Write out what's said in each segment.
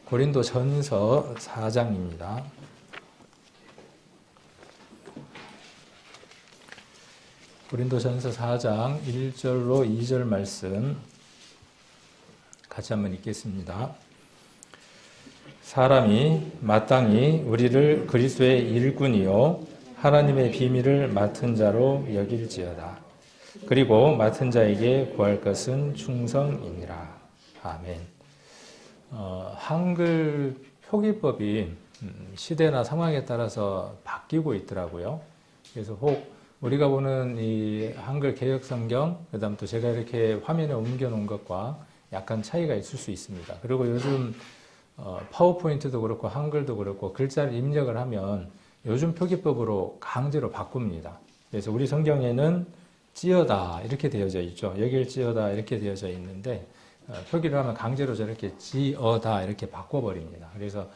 고린도전서 4장입니다. 고린도전서 4장 1절로 2절 말씀 같이 한번 읽겠습니다. 사람이 마땅히 우리를 그리스도의 일꾼이요 하나님의 비밀을 맡은 자로 여길지어다. 그리고 맡은 자에게 구할 것은 충성이니라. 아멘. 한글 표기법이 시대나 상황에 따라서 바뀌고 있더라고요. 그래서 혹 우리가 보는 이 한글 개역 성경, 그 다음 또 제가 이렇게 화면에 옮겨 놓은 것과 약간 차이가 있을 수 있습니다. 그리고 요즘 파워포인트도 그렇고 한글도 그렇고 글자를 입력을 하면 요즘 표기법으로 강제로 바꿉니다. 그래서 우리 성경에는 찌어다 이렇게 되어져 있죠. 여길지어다 이렇게 되어져 있는데 표기를 하면 강제로 저렇게 지어다 이렇게 바꿔버립니다. 그래서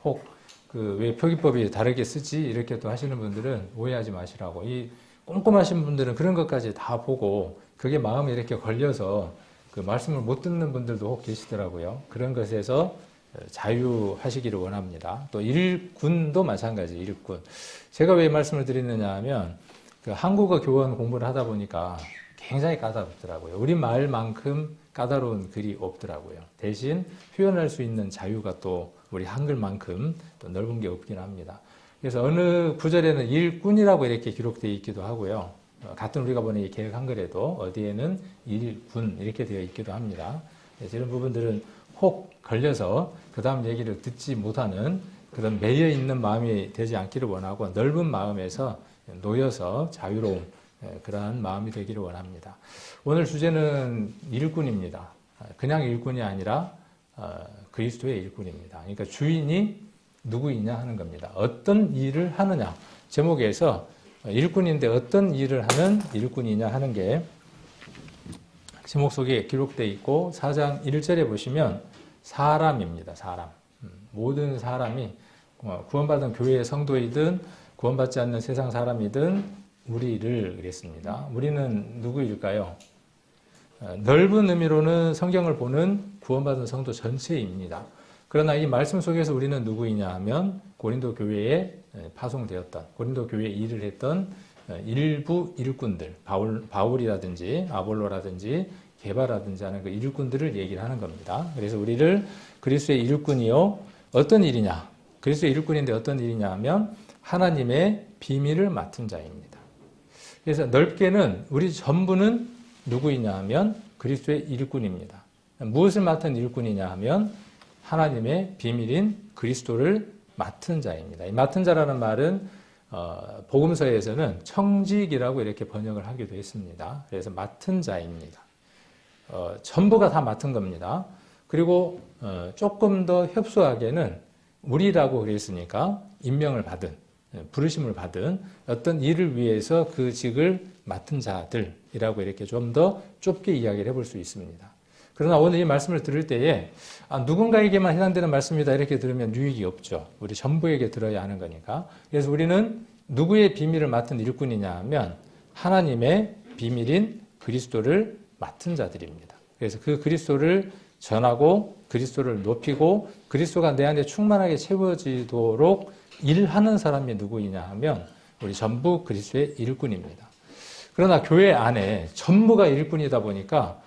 혹 왜 표기법이 다르게 쓰지 이렇게 또 하시는 분들은 오해하지 마시라고. 이 꼼꼼하신 분들은 그런 것까지 다 보고 그게 마음에 이렇게 걸려서 그 말씀을 못 듣는 분들도 혹 계시더라고요. 그런 것에서 자유하시기를 원합니다. 또 일꾼도 마찬가지, 일꾼. 제가 왜 말씀을 드리느냐 하면 그 한국어 교원 공부를 하다 보니까 굉장히 까다롭더라고요. 우리 말만큼 까다로운 글이 없더라고요. 대신 표현할 수 있는 자유가 또 우리 한글만큼 또 넓은 게 없긴 합니다. 그래서 어느 구절에는 일꾼이라고 이렇게 기록되어 있기도 하고요. 같은 우리가 보는 이 개역 한글에도 어디에는 일군 이렇게 되어 있기도 합니다. 그래서 이런 부분들은 혹 걸려서 그 다음 얘기를 듣지 못하는 그런 매여 있는 마음이 되지 않기를 원하고 넓은 마음에서 놓여서 자유로운 그러한 마음이 되기를 원합니다. 오늘 주제는 일꾼입니다. 그냥 일꾼이 아니라 그리스도의 일꾼입니다. 그러니까 주인이 누구이냐 하는 겁니다. 어떤 일을 하느냐. 제목에서 일꾼인데 어떤 일을 하는 일꾼이냐 하는 게 제목 속에 기록되어 있고 4장 1절에 보시면 사람입니다. 사람. 모든 사람이 구원받은 교회의 성도이든 구원받지 않는 세상 사람이든 우리를 그랬습니다. 우리는 누구일까요? 넓은 의미로는 성경을 보는 구원받은 성도 전체입니다. 그러나 이 말씀 속에서 우리는 누구이냐 하면 고린도 교회에 파송되었던, 고린도 교회에 일을 했던 일부 일꾼들, 바울이라든지 아볼로라든지 게바라든지 하는 그 일꾼들을 얘기를 하는 겁니다. 그래서 우리를 그리스도의 일꾼이요. 어떤 일이냐? 그리스도의 일꾼인데 어떤 일이냐 하면 하나님의 비밀을 맡은 자입니다. 그래서 넓게는 우리 전부는 누구이냐 하면 그리스도의 일꾼입니다. 무엇을 맡은 일꾼이냐 하면 하나님의 비밀인 그리스도를 맡은 자입니다. 이 맡은 자라는 말은 복음서에서는 청직이라고 이렇게 번역을 하기도 했습니다. 그래서 맡은 자입니다. 전부가 다 맡은 겁니다. 그리고 조금 더 협소하게는 우리라고 그랬으니까 임명을 받은, 부르심을 받은 어떤 일을 위해서 그 직을 맡은 자들이라고 이렇게 좀 더 좁게 이야기를 해볼 수 있습니다. 그러나 오늘 이 말씀을 들을 때에 누군가에게만 해당되는 말씀이다 이렇게 들으면 유익이 없죠. 우리 전부에게 들어야 하는 거니까. 그래서 우리는 누구의 비밀을 맡은 일꾼이냐 하면 하나님의 비밀인 그리스도를 맡은 자들입니다. 그래서 그 그리스도를 전하고 그리스도를 높이고 그리스도가 내 안에 충만하게 채워지도록 일하는 사람이 누구이냐 하면 우리 전부 그리스도의 일꾼입니다. 그러나 교회 안에 전부가 일꾼이다 보니까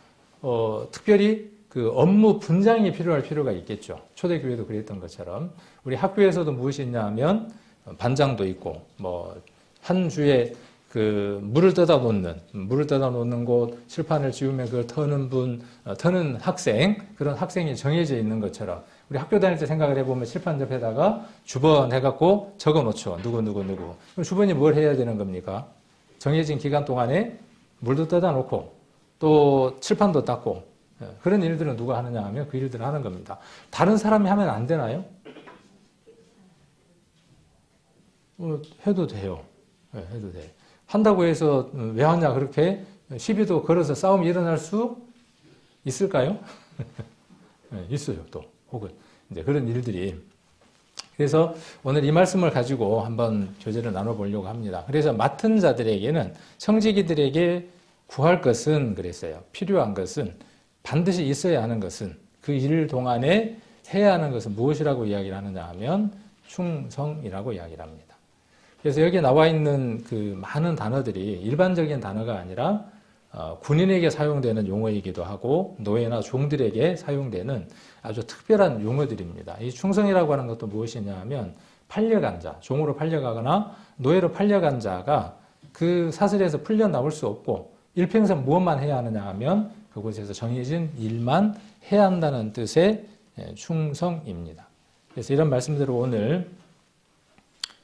특별히 그 업무 분장이 필요할 필요가 있겠죠. 초대교회도 그랬던 것처럼 우리 학교에서도 무엇이 있냐 하면 반장도 있고 한 주에 그 물을 떠다 놓는 곳, 칠판을 지우면 그걸 터는 학생, 그런 학생이 정해져 있는 것처럼 우리 학교 다닐 때 생각을 해보면 칠판 옆에다가 주번 해갖고 적어 놓죠. 누구. 그럼 주번이 뭘 해야 되는 겁니까? 정해진 기간 동안에 물도 떠다 놓고 또 칠판도 닦고 그런 일들은 누가 하느냐 하면 그 일들을 하는 겁니다. 다른 사람이 하면 안 되나요? 해도 돼요. 해도 돼. 한다고 해서 왜 하냐 그렇게 시비도 걸어서 싸움이 일어날 수 있을까요? 있어요. 또 혹은 이제 그런 일들이. 그래서 오늘 이 말씀을 가지고 한번 교제를 나눠보려고 합니다. 그래서 맡은 자들에게는 청지기들에게 구할 것은 그랬어요. 필요한 것은 반드시 있어야 하는 것은 그 일 동안에 해야 하는 것은 무엇이라고 이야기를 하느냐 하면 충성이라고 이야기를 합니다. 그래서 여기 나와 있는 그 많은 단어들이 일반적인 단어가 아니라 군인에게 사용되는 용어이기도 하고 노예나 종들에게 사용되는 아주 특별한 용어들입니다. 이 충성이라고 하는 것도 무엇이냐 하면 팔려간 자, 종으로 팔려가거나 노예로 팔려간 자가 그 사슬에서 풀려 나올 수 없고 일평생 무엇만 해야 하느냐 하면 그곳에서 정해진 일만 해야 한다는 뜻의 충성입니다. 그래서 이런 말씀대로 오늘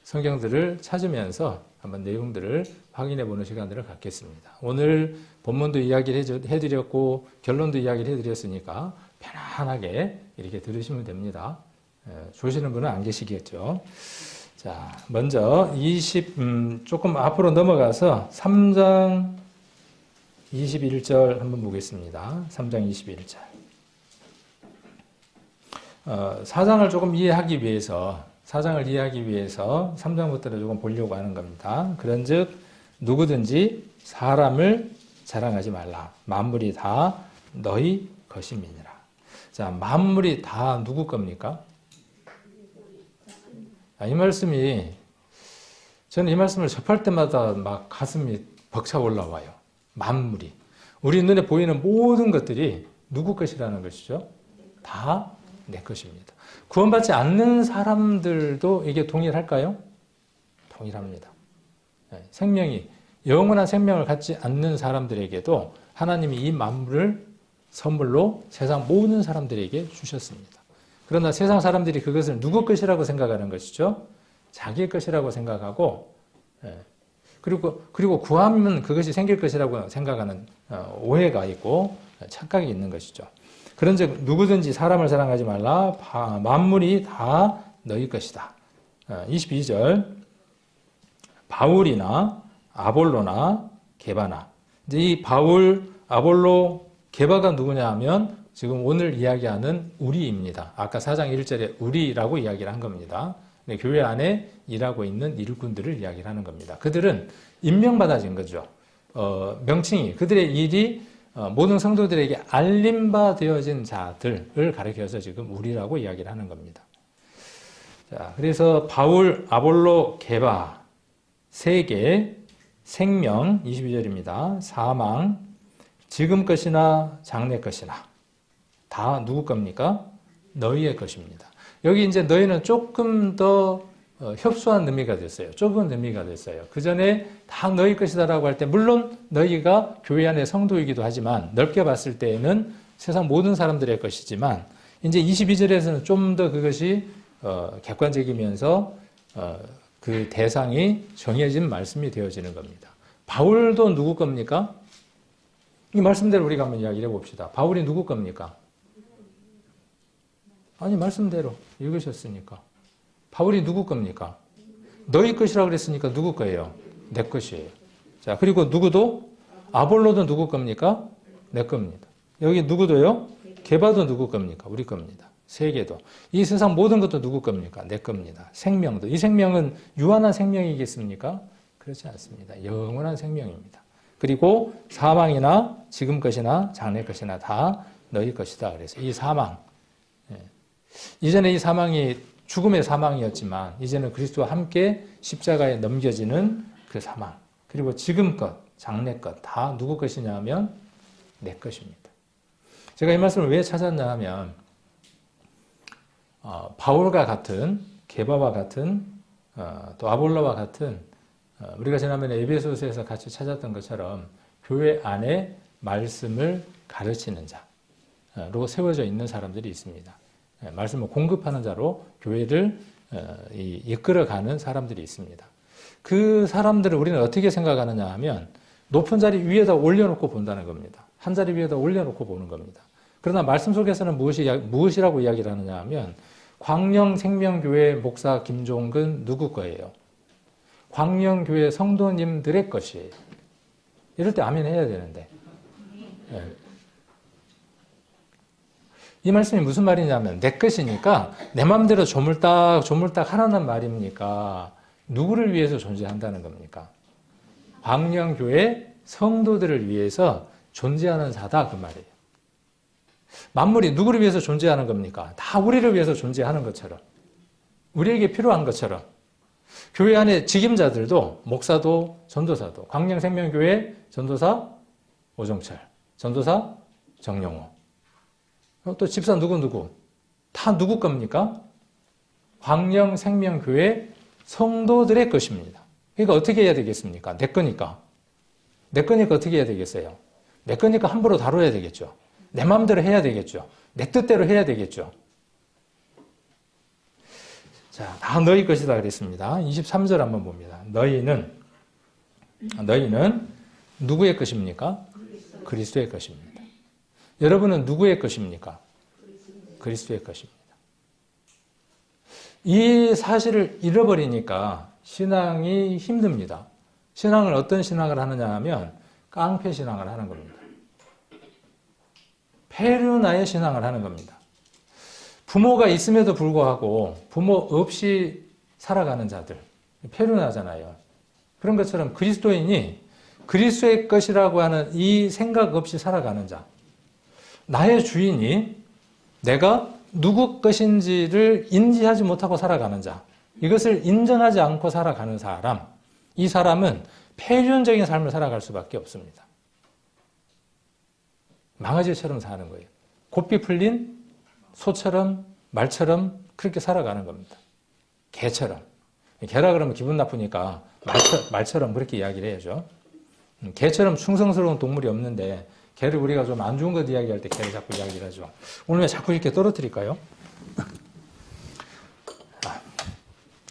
성경들을 찾으면서 한번 내용들을 확인해 보는 시간들을 갖겠습니다. 오늘 본문도 이야기를 해드렸고 결론도 이야기를 해드렸으니까 편안하게 이렇게 들으시면 됩니다. 조시는 분은 안 계시겠죠. 자, 먼저 조금 앞으로 넘어가서 3장 21절 한번 보겠습니다. 3장 21절. 4장을 조금 이해하기 위해서 3장부터를 조금 보려고 하는 겁니다. 그런즉 누구든지 사람을 자랑하지 말라. 만물이 다 너희 것임이니라. 자, 만물이 다 누구 겁니까? 이 말씀이 저는 이 말씀을 접할 때마다 막 가슴이 벅차 올라와요. 만물이. 우리 눈에 보이는 모든 것들이 누구 것이라는 것이죠? 다 내 것입니다. 구원받지 않는 사람들도 이게 동일할까요? 동일합니다. 생명이, 영원한 생명을 갖지 않는 사람들에게도 하나님이 이 만물을 선물로 세상 모든 사람들에게 주셨습니다. 그러나 세상 사람들이 그것을 누구 것이라고 생각하는 것이죠? 자기 것이라고 생각하고, 그리고 구하면 그것이 생길 것이라고 생각하는 오해가 있고 착각이 있는 것이죠. 그런즉 누구든지 사람을 사랑하지 말라. 만물이 다 너희 것이다. 22절. 바울이나 아볼로나 게바나. 이제 이 바울, 아볼로, 게바가 누구냐 하면 지금 오늘 이야기하는 우리입니다. 아까 4장 1절에 우리라고 이야기를 한 겁니다. 교회 안에 일하고 있는 일꾼들을 이야기를 하는 겁니다. 그들은 임명받아진 거죠. 명칭이, 그들의 일이 모든 성도들에게 알림바 되어진 자들을 가리켜서 지금 우리라고 이야기를 하는 겁니다. 자, 그래서 바울, 아볼로, 게바, 세계, 생명, 22절입니다. 사망, 지금 것이나 장래 것이나 다 누구 겁니까? 너희의 것입니다. 여기 이제 너희는 조금 더 협소한 의미가 됐어요. 좁은 의미가 됐어요. 그 전에 다 너희 것이다라고 할 때 물론 너희가 교회 안의 성도이기도 하지만 넓게 봤을 때에는 세상 모든 사람들의 것이지만 이제 22절에서는 좀 더 그것이 객관적이면서 그 대상이 정해진 말씀이 되어지는 겁니다. 바울도 누구 겁니까? 이 말씀대로 우리가 한번 이야기를 해봅시다. 바울이 누구 겁니까? 아니 말씀대로 읽으셨으니까. 바울이 누구 겁니까? 너희 것이라고 그랬으니까 누구 거예요? 내 것이에요. 자, 그리고 누구도? 아볼로도 누구 겁니까? 내 겁니다. 여기 누구도요? 게바도 누구 겁니까? 우리 겁니다. 세계도. 이 세상 모든 것도 누구 겁니까? 내 겁니다. 생명도. 이 생명은 유한한 생명이겠습니까? 그렇지 않습니다. 영원한 생명입니다. 그리고 사망이나 지금 것이나 장래 것이나 다 너희 것이다. 그래서 이 사망. 이전에 이 사망이 죽음의 사망이었지만 이제는 그리스도와 함께 십자가에 넘겨지는 그 사망. 그리고 지금 것, 장래 것 다 누구 것이냐 하면 내 것입니다. 제가 이 말씀을 왜 찾았냐 하면 바울과 같은 게바와 같은 또 아볼로와 같은 우리가 지난번에 에베소서에서 같이 찾았던 것처럼 교회 안에 말씀을 가르치는 자로 세워져 있는 사람들이 있습니다. 말씀을 공급하는 자로 교회를 이끌어가는 사람들이 있습니다. 그 사람들을 우리는 어떻게 생각하느냐 하면 높은 자리 위에다 올려놓고 본다는 겁니다. 한 자리 위에다 올려놓고 보는 겁니다. 그러나 말씀 속에서는 무엇이라고 이야기를 하느냐 하면 광명생명교회 목사 김종근 누구 거예요? 광명교회 성도님들의 것이에요. 이럴 때 아멘 해야 되는데. 네. 이 말씀이 무슨 말이냐면 내 것이니까 내 마음대로 조물딱 하라는 말입니까? 누구를 위해서 존재한다는 겁니까? 광명교회 성도들을 위해서 존재하는 자다 그 말이에요. 만물이 누구를 위해서 존재하는 겁니까? 다 우리를 위해서 존재하는 것처럼, 우리에게 필요한 것처럼 교회 안에 직임자들도 목사도 전도사도 광명생명교회 전도사 오종철, 전도사 정용호, 또 집사 누구 다 누구 겁니까? 광명생명교회 성도들의 것입니다. 그러니까 어떻게 해야 되겠습니까? 내 거니까. 내 거니까 어떻게 해야 되겠어요? 내 거니까 함부로 다뤄야 되겠죠. 내 마음대로 해야 되겠죠. 내 뜻대로 해야 되겠죠. 자, 다 너희 것이다 그랬습니다. 23절 한번 봅니다. 너희는 누구의 것입니까? 그리스도의 것입니다. 여러분은 누구의 것입니까? 그리스도의 것입니다. 이 사실을 잃어버리니까 신앙이 힘듭니다. 신앙을 어떤 신앙을 하느냐 하면 깡패 신앙을 하는 겁니다. 페르나의 신앙을 하는 겁니다. 부모가 있음에도 불구하고 부모 없이 살아가는 자들, 페르나잖아요. 그런 것처럼 그리스도인이 그리스도의 것이라고 하는 이 생각 없이 살아가는 자, 나의 주인이 내가 누구 것인지를 인지하지 못하고 살아가는 자, 이것을 인정하지 않고 살아가는 사람, 이 사람은 폐륜적인 삶을 살아갈 수밖에 없습니다. 망아지처럼 사는 거예요. 고삐 풀린 소처럼 말처럼 그렇게 살아가는 겁니다. 개처럼. 개라 그러면 기분 나쁘니까 말처럼 그렇게 이야기를 해야죠. 개처럼 충성스러운 동물이 없는데 개를 우리가 좀 안 좋은 것 이야기할 때 개를 자꾸 이야기를 하죠. 오늘 왜 자꾸 이렇게 떨어뜨릴까요?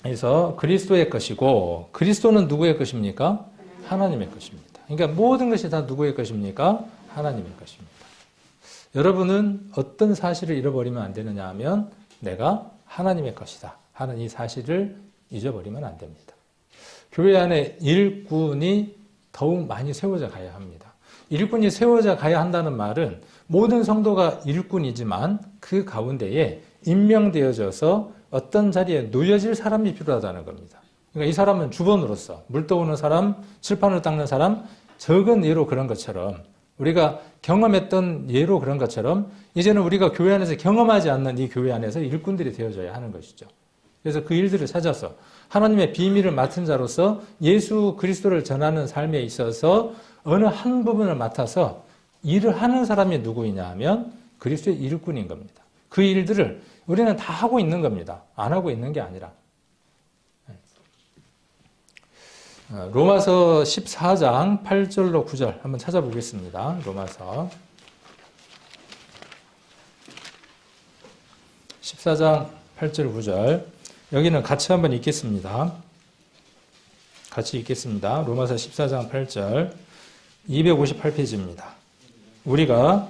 그래서 그리스도의 것이고, 그리스도는 누구의 것입니까? 하나님의 것입니다. 그러니까 모든 것이 다 누구의 것입니까? 하나님의 것입니다. 여러분은 어떤 사실을 잃어버리면 안 되느냐 하면 내가 하나님의 것이다 하는 이 사실을 잊어버리면 안 됩니다. 교회 안에 일꾼이 더욱 많이 세워져 가야 합니다. 일꾼이 세워져 가야 한다는 말은 모든 성도가 일꾼이지만 그 가운데에 임명되어져서 어떤 자리에 놓여질 사람이 필요하다는 겁니다. 그러니까 이 사람은 주번으로서 물 떠오는 사람, 칠판을 닦는 사람, 적은 예로 그런 것처럼 우리가 경험했던 예로 그런 것처럼 이제는 우리가 교회 안에서 경험하지 않는 이 교회 안에서 일꾼들이 되어져야 하는 것이죠. 그래서 그 일들을 찾아서 하나님의 비밀을 맡은 자로서 예수 그리스도를 전하는 삶에 있어서 어느 한 부분을 맡아서 일을 하는 사람이 누구이냐 하면 그리스도의 일꾼인 겁니다. 그 일들을 우리는 다 하고 있는 겁니다. 안 하고 있는 게 아니라. 로마서 14장 8절로 9절 한번 찾아보겠습니다. 로마서 14장 8절 9절 여기는 같이 한번 읽겠습니다. 같이 읽겠습니다. 로마서 14장 8절 258페이지입니다. 우리가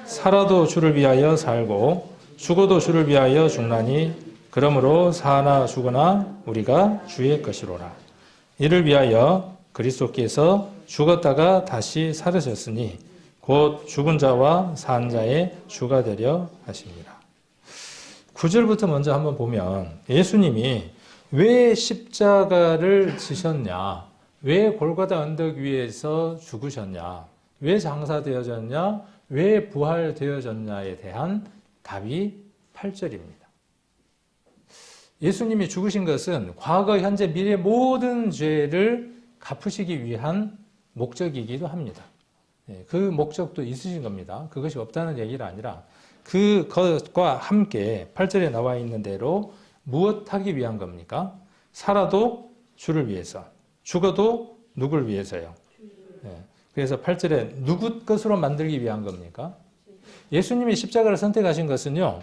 살아도 주를 위하여 살고 죽어도 주를 위하여 죽나니 그러므로 사나 죽으나 우리가 주의 것이로라. 이를 위하여 그리스도께서 죽었다가 다시 살으셨으니 곧 죽은 자와 산 자의 주가 되려 하십니다. 9절부터 먼저 한번 보면 예수님이 왜 십자가를 지셨냐, 왜 골고다 언덕 위에서 죽으셨냐, 왜 장사되어졌냐, 왜 부활되어졌냐에 대한 답이 8절입니다. 예수님이 죽으신 것은 과거, 현재, 미래 모든 죄를 갚으시기 위한 목적이기도 합니다. 그 목적도 있으신 겁니다. 그것이 없다는 얘기가 아니라 그것과 함께 8절에 나와 있는 대로 무엇 하기 위한 겁니까? 살아도 주를 위해서, 죽어도 누굴 위해서요? 그래서 8절에 누구 것으로 만들기 위한 겁니까? 예수님이 십자가를 선택하신 것은요,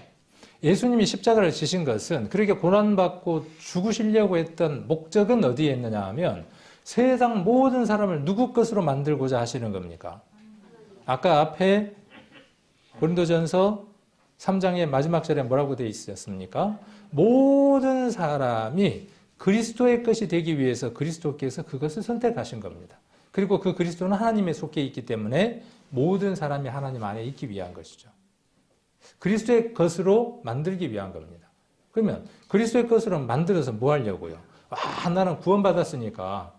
예수님이 십자가를 지신 것은 그렇게 고난받고 죽으시려고 했던 목적은 어디에 있느냐 하면 세상 모든 사람을 누구 것으로 만들고자 하시는 겁니까? 아까 앞에 고린도전서 3장의 마지막 절에 뭐라고 되어 있었습니까? 모든 사람이 그리스도의 것이 되기 위해서 그리스도께서 그것을 선택하신 겁니다. 그리고 그 그리스도는 하나님에 속해 있기 때문에 모든 사람이 하나님 안에 있기 위한 것이죠. 그리스도의 것으로 만들기 위한 겁니다. 그러면 그리스도의 것으로 만들어서 뭐 하려고요? 나는 구원받았으니까,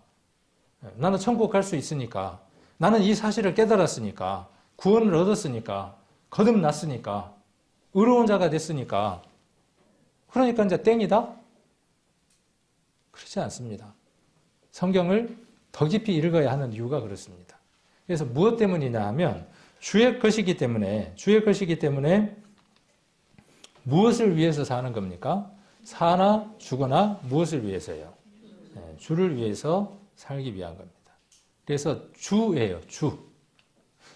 나는 천국 갈 수 있으니까, 나는 이 사실을 깨달았으니까, 구원을 얻었으니까 거듭났으니까, 의로운 자가 됐으니까, 그러니까 이제 땡이다? 그렇지 않습니다. 성경을 더 깊이 읽어야 하는 이유가 그렇습니다. 그래서 무엇 때문이냐 하면 주의 것이기 때문에 무엇을 위해서 사는 겁니까? 사나 죽거나 무엇을 위해서요? 주를 위해서 살기 위한 겁니다. 그래서 주예요. 주.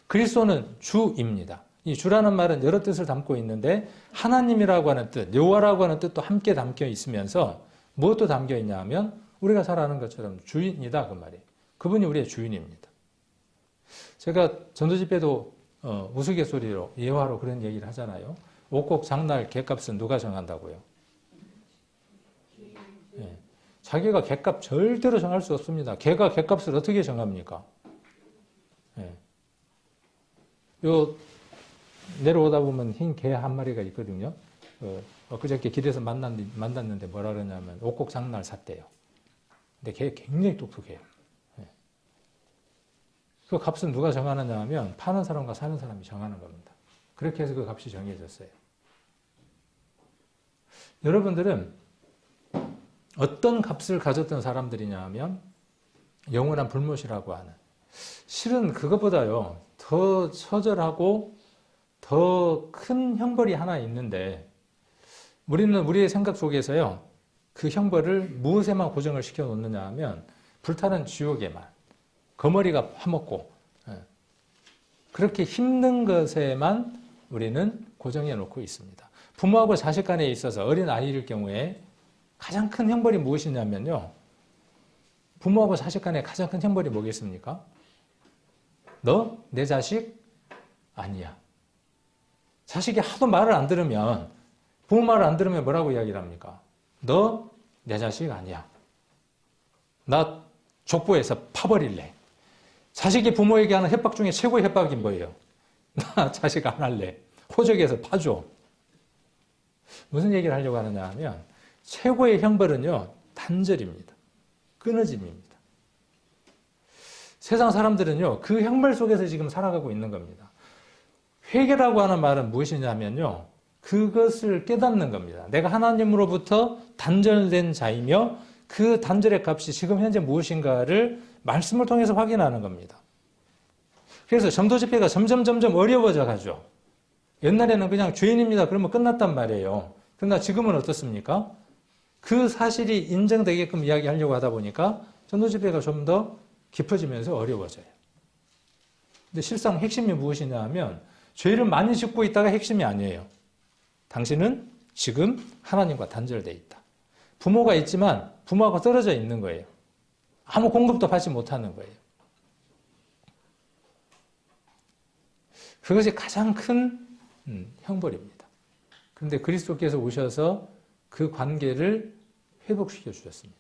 그리스도는 주입니다. 이 주라는 말은 여러 뜻을 담고 있는데 하나님이라고 하는 뜻, 여호와라고 하는 뜻도 함께 담겨 있으면서 무엇도 담겨 있냐 하면 우리가 잘 아는 것처럼 주인이다 그 말이에요. 그분이 우리의 주인입니다. 제가 전도집회도 우스갯소리로 예화로 그런 얘기를 하잖아요. 옥곡 장날 객값은 누가 정한다고요? 네. 자기가 객값 절대로 정할 수 없습니다. 개가 객값을 어떻게 정합니까? 네. 요 내려오다 보면 흰 개 한 마리가 있거든요. 그저께 길에서 만났는데 뭐라 그러냐면 옥곡 장날 샀대요. 근데 걔 굉장히 똑똑해요. 네. 그 값은 누가 정하느냐 하면 파는 사람과 사는 사람이 정하는 겁니다. 그렇게 해서 그 값이 정해졌어요. 여러분들은 어떤 값을 가졌던 사람들이냐 하면 영원한 불못이라고 하는, 실은 그것보다요 더 처절하고 더 큰 형벌이 하나 있는데 우리는 우리의 생각 속에서요 그 형벌을 무엇에만 고정을 시켜 놓느냐 하면 불타는 지옥에만, 거머리가 파먹고 그렇게 힘든 것에만 우리는 고정해 놓고 있습니다. 부모하고 자식 간에 있어서 어린 아이일 경우에 가장 큰 형벌이 무엇이냐면요, 부모하고 자식 간에 가장 큰 형벌이 뭐겠습니까? 너 내 자식 아니야. 자식이 하도 말을 안 들으면, 부모 말을 안 들으면 뭐라고 이야기를 합니까? 너 내 자식 아니야. 나 족보에서 파버릴래. 자식이 부모에게 하는 협박 중에 최고의 협박이 뭐예요? 나 자식 안 할래. 호적에서 파줘. 무슨 얘기를 하려고 하느냐 하면 최고의 형벌은요 단절입니다. 끊어짐입니다. 세상 사람들은요 그 형벌 속에서 지금 살아가고 있는 겁니다. 회개라고 하는 말은 무엇이냐면요 그것을 깨닫는 겁니다. 내가 하나님으로부터 단절된 자이며 그 단절의 값이 지금 현재 무엇인가를 말씀을 통해서 확인하는 겁니다. 그래서 전도 집회가 점점 어려워져 가죠. 옛날에는 그냥 죄인입니다 그러면 끝났단 말이에요. 그러나 지금은 어떻습니까? 그 사실이 인정되게끔 이야기하려고 하다 보니까 전도 집회가 좀 더 깊어지면서 어려워져요. 근데 실상 핵심이 무엇이냐 하면 죄를 많이 짓고 있다가 핵심이 아니에요. 당신은 지금 하나님과 단절되어 있다. 부모가 있지만 부모하고 떨어져 있는 거예요. 아무 공급도 받지 못하는 거예요. 그것이 가장 큰 형벌입니다. 그런데 그리스도께서 오셔서 그 관계를 회복시켜 주셨습니다.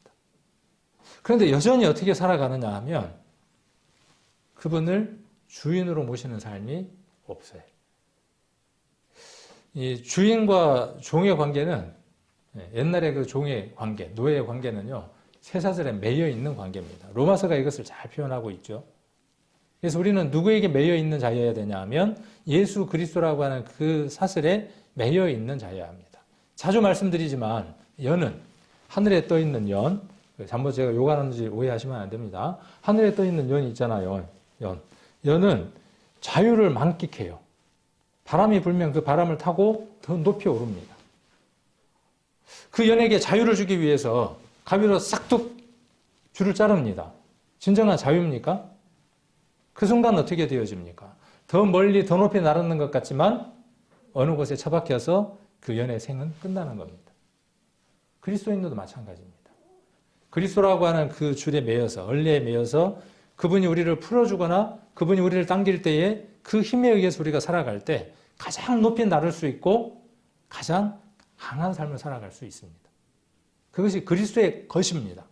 그런데 여전히 어떻게 살아가느냐 하면 그분을 주인으로 모시는 삶이 없어요. 이 주인과 종의 관계는 옛날에 그 종의 관계, 노예의 관계는요 쇠사슬에 매여 있는 관계입니다. 로마서가 이것을 잘 표현하고 있죠. 그래서 우리는 누구에게 매여 있는 자여야 되냐 하면 예수 그리스도라고 하는 그 사슬에 매여 있는 자여야 합니다. 자주 말씀드리지만 연은 하늘에 떠 있는 연, 잘못 제가 욕하는지 오해하시면 안 됩니다. 하늘에 떠 있는 연이 있잖아요. 연은 자유를 만끽해요. 바람이 불면 그 바람을 타고 더 높이 오릅니다. 그 연에게 자유를 주기 위해서 가위로 싹둑 줄을 자릅니다. 진정한 자유입니까? 그 순간 어떻게 되어집니까? 더 멀리 더 높이 날아는 것 같지만 어느 곳에 처박혀서 그 연의 생은 끝나는 겁니다. 그리스도인도 마찬가지입니다. 그리스도라고 하는 그 줄에 매여서, 얼레에 매여서 그분이 우리를 풀어주거나 그분이 우리를 당길 때에 그 힘에 의해서 우리가 살아갈 때 가장 높이 나를 수 있고 가장 강한 삶을 살아갈 수 있습니다. 그것이 그리스도의 것입니다.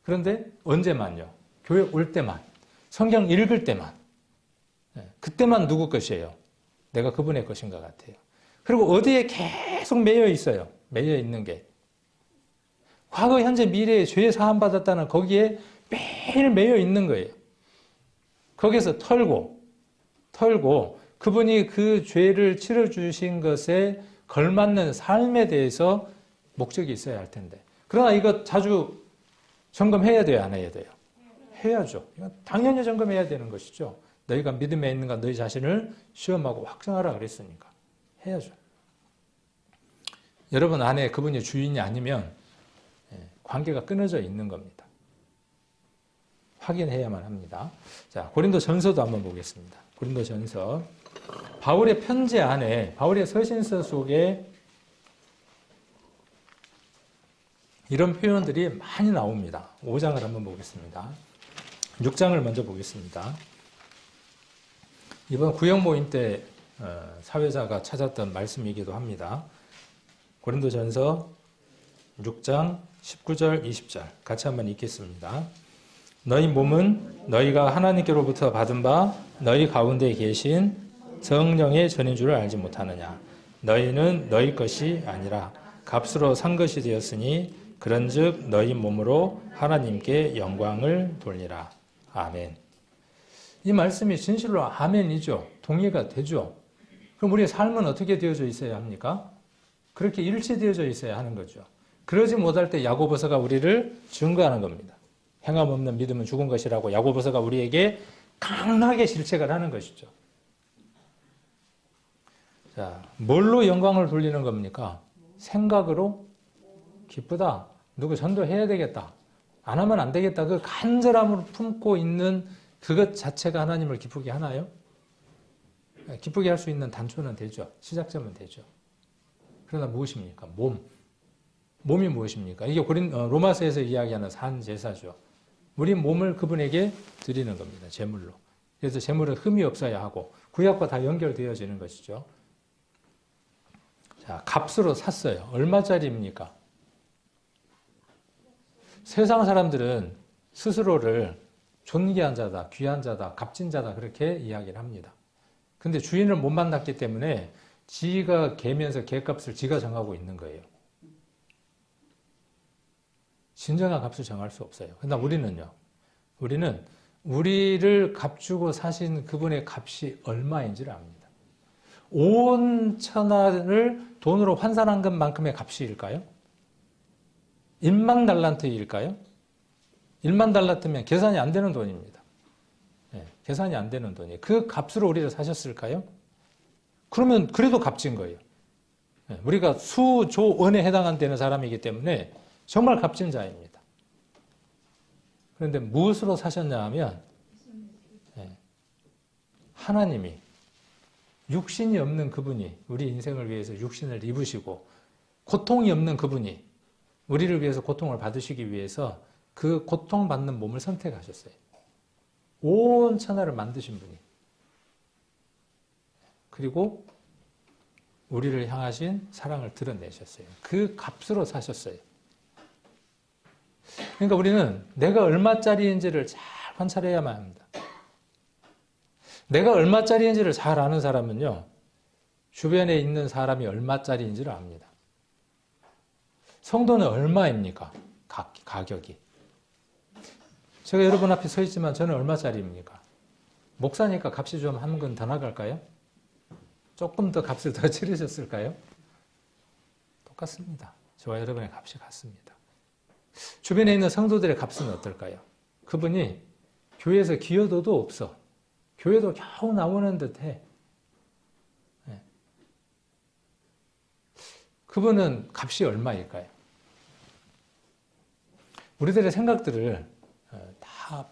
그런데 언제만요? 교회 올 때만, 성경 읽을 때만, 그때만 누구 것이에요? 내가 그분의 것인 것 같아요. 그리고 어디에 계속 매여 있어요. 매여 있는 게. 과거, 현재, 미래에 죄 사함 받았다는 거기에 매일 매여 있는 거예요. 거기서 털고 그분이 그 죄를 치러주신 것에 걸맞는 삶에 대해서 목적이 있어야 할 텐데. 그러나 이거 자주 점검해야 돼요, 안 해야 돼요? 해야죠. 이건 당연히 점검해야 되는 것이죠. 너희가 믿음에 있는가 너희 자신을 시험하고 확정하라 그랬으니까. 해야죠. 여러분 안에 그분이 주인이 아니면 관계가 끊어져 있는 겁니다. 확인해야만 합니다. 자, 고린도전서도 한번 보겠습니다. 고린도전서. 바울의 편지 안에, 바울의 서신서 속에 이런 표현들이 많이 나옵니다. 5장을 한번 보겠습니다. 6장을 먼저 보겠습니다. 이번 구역 모임 때 사회자가 찾았던 말씀이기도 합니다. 고린도전서 6장 19절 20절 같이 한번 읽겠습니다. 너희 몸은 너희가 하나님께로부터 받은 바 너희 가운데 계신 성령의 전인 줄을 알지 못하느냐. 너희는 너희 것이 아니라 값으로 산 것이 되었으니 그런즉 너희 몸으로 하나님께 영광을 돌리라. 아멘. 이 말씀이 진실로 아멘이죠. 동의가 되죠. 그럼 우리의 삶은 어떻게 되어져 있어야 합니까? 그렇게 일치되어져 있어야 하는 거죠. 그러지 못할 때 야고보서가 우리를 증거하는 겁니다. 행함 없는 믿음은 죽은 것이라고 야고보서가 우리에게 강하게 실책을 하는 것이죠. 자, 뭘로 영광을 돌리는 겁니까? 생각으로 기쁘다. 누구 전도해야 되겠다. 안 하면 안 되겠다. 그 간절함을 품고 있는 그것 자체가 하나님을 기쁘게 하나요? 기쁘게 할 수 있는 단초는 되죠. 시작점은 되죠. 그러나 무엇입니까? 몸이 무엇입니까? 이게 로마서에서 이야기하는 산 제사죠. 우리 몸을 그분에게 드리는 겁니다. 제물로. 그래서 제물은 흠이 없어야 하고 구약과 다 연결되어지는 것이죠. 자, 값으로 샀어요. 얼마짜리입니까? 세상 사람들은 스스로를 존귀한 자다, 귀한 자다, 값진 자다 그렇게 이야기를 합니다. 근데 주인을 못 만났기 때문에 지가 개면서 개값을 지가 정하고 있는 거예요. 진정한 값을 정할 수 없어요. 그러나 우리는요. 우리는 우리를 값주고 사신 그분의 값이 얼마인지를 압니다. 온 천하를 돈으로 환산한 것만큼의 값일까요? 1만 달란트일까요? 1만 달란트면 계산이 안 되는 돈입니다. 네, 계산이 안 되는 돈이에요. 그 값으로 우리를 사셨을까요? 그러면 그래도 값진 거예요. 네, 우리가 수조 원에 해당되는 사람이기 때문에 정말 값진 자입니다. 그런데 무엇으로 사셨냐 하면 네, 하나님이 육신이 없는 그분이 우리 인생을 위해서 육신을 입으시고 고통이 없는 그분이 우리를 위해서 고통을 받으시기 위해서 그 고통받는 몸을 선택하셨어요. 온 천하를 만드신 분이. 그리고 우리를 향하신 사랑을 드러내셨어요. 그 값으로 사셨어요. 그러니까 우리는 내가 얼마짜리인지를 잘 관찰해야만 합니다. 내가 얼마짜리인지를 잘 아는 사람은요. 주변에 있는 사람이 얼마짜리인지를 압니다. 성도는 얼마입니까? 가격이. 제가 여러분 앞에 서 있지만 저는 얼마짜리입니까? 목사니까 값이 좀 한 건 더 나갈까요? 조금 더 값을 더 치르셨을까요? 똑같습니다. 저와 여러분의 값이 같습니다. 주변에 있는 성도들의 값은 어떨까요? 그분이 교회에서 기여도도 없어. 교회도 겨우 나오는 듯해. 네. 그분은 값이 얼마일까요? 우리들의 생각들을 다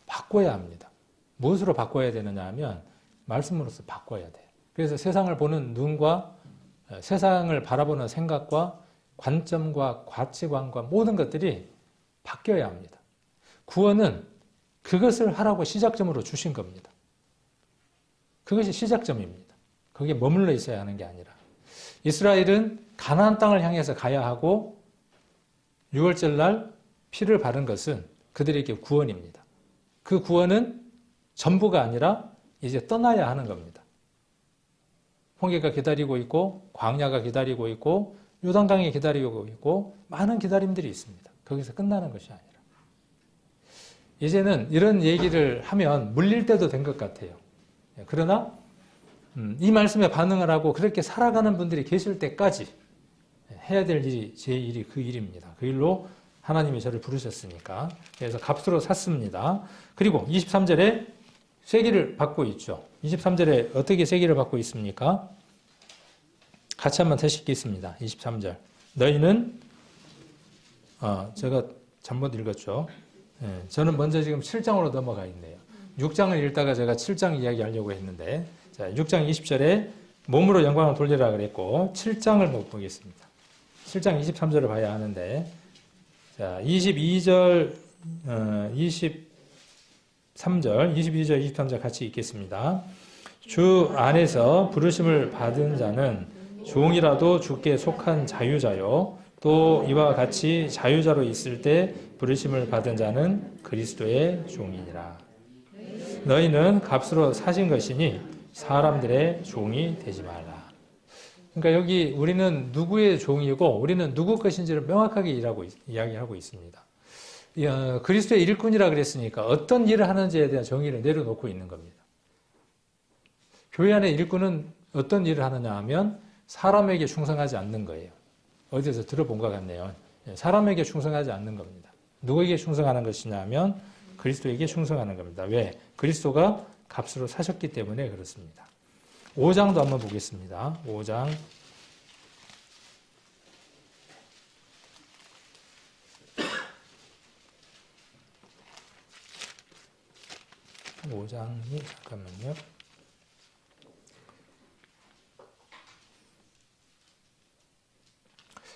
바꿔야 합니다. 무엇으로 바꿔야 되느냐 하면 말씀으로서 바꿔야 돼요. 그래서 세상을 보는 눈과 세상을 바라보는 생각과 관점과 가치관과 모든 것들이 바뀌어야 합니다. 구원은 그것을 하라고 시작점으로 주신 겁니다. 그것이 시작점입니다. 거기에 머물러 있어야 하는 게 아니라 이스라엘은 가나안 땅을 향해서 가야 하고 6월절 날 피를 바른 것은 그들에게 구원입니다. 그 구원은 전부가 아니라 이제 떠나야 하는 겁니다. 홍해가 기다리고 있고 광야가 기다리고 있고 요단강이 기다리고 있고 많은 기다림들이 있습니다. 거기서 끝나는 것이 아니라 이제는 이런 얘기를 하면 물릴 때도 된 것 같아요. 그러나 이 말씀에 반응을 하고 그렇게 살아가는 분들이 계실 때까지 해야 될 일이 제 일이 그 일입니다. 그 일로 하나님이 저를 부르셨으니까. 그래서 값으로 샀습니다. 그리고 23절에 쇠기를 받고 있죠. 23절에 어떻게 쇠기를 받고 있습니까? 같이 한번 다시 읽겠습니다. 23절. 너희는 제가 잘못 읽었죠. 저는 먼저 지금 7장으로 넘어가 있네요. 6장을 읽다가 제가 7장 이야기하려고 했는데, 자, 6장 20절에 몸으로 영광을 돌리라 그랬고 7장을 못 보겠습니다. 7장 23절을 봐야 하는데, 자, 22절, 23절, 22절, 23절 같이 읽겠습니다. 주 안에서 부르심을 받은 자는 종이라도 주께 속한 자유자요. 또 이와 같이 자유자로 있을 때 부르심을 받은 자는 그리스도의 종이니라. 너희는 값으로 사신 것이니 사람들의 종이 되지 말라. 그러니까 여기 우리는 누구의 종이고 우리는 누구 것인지를 명확하게 이야기하고 있습니다. 그리스도의 일꾼이라 그랬으니까 어떤 일을 하는지에 대한 정의를 내려놓고 있는 겁니다. 교회 안의 일꾼은 어떤 일을 하느냐 하면 사람에게 충성하지 않는 거예요. 어디서 들어본 것 같네요. 사람에게 충성하지 않는 겁니다. 누구에게 충성하는 것이냐 하면 그리스도에게 충성하는 겁니다. 왜? 그리스도가 값으로 사셨기 때문에 그렇습니다. 5장도 한번 보겠습니다. 5장. 5장이 잠깐만요.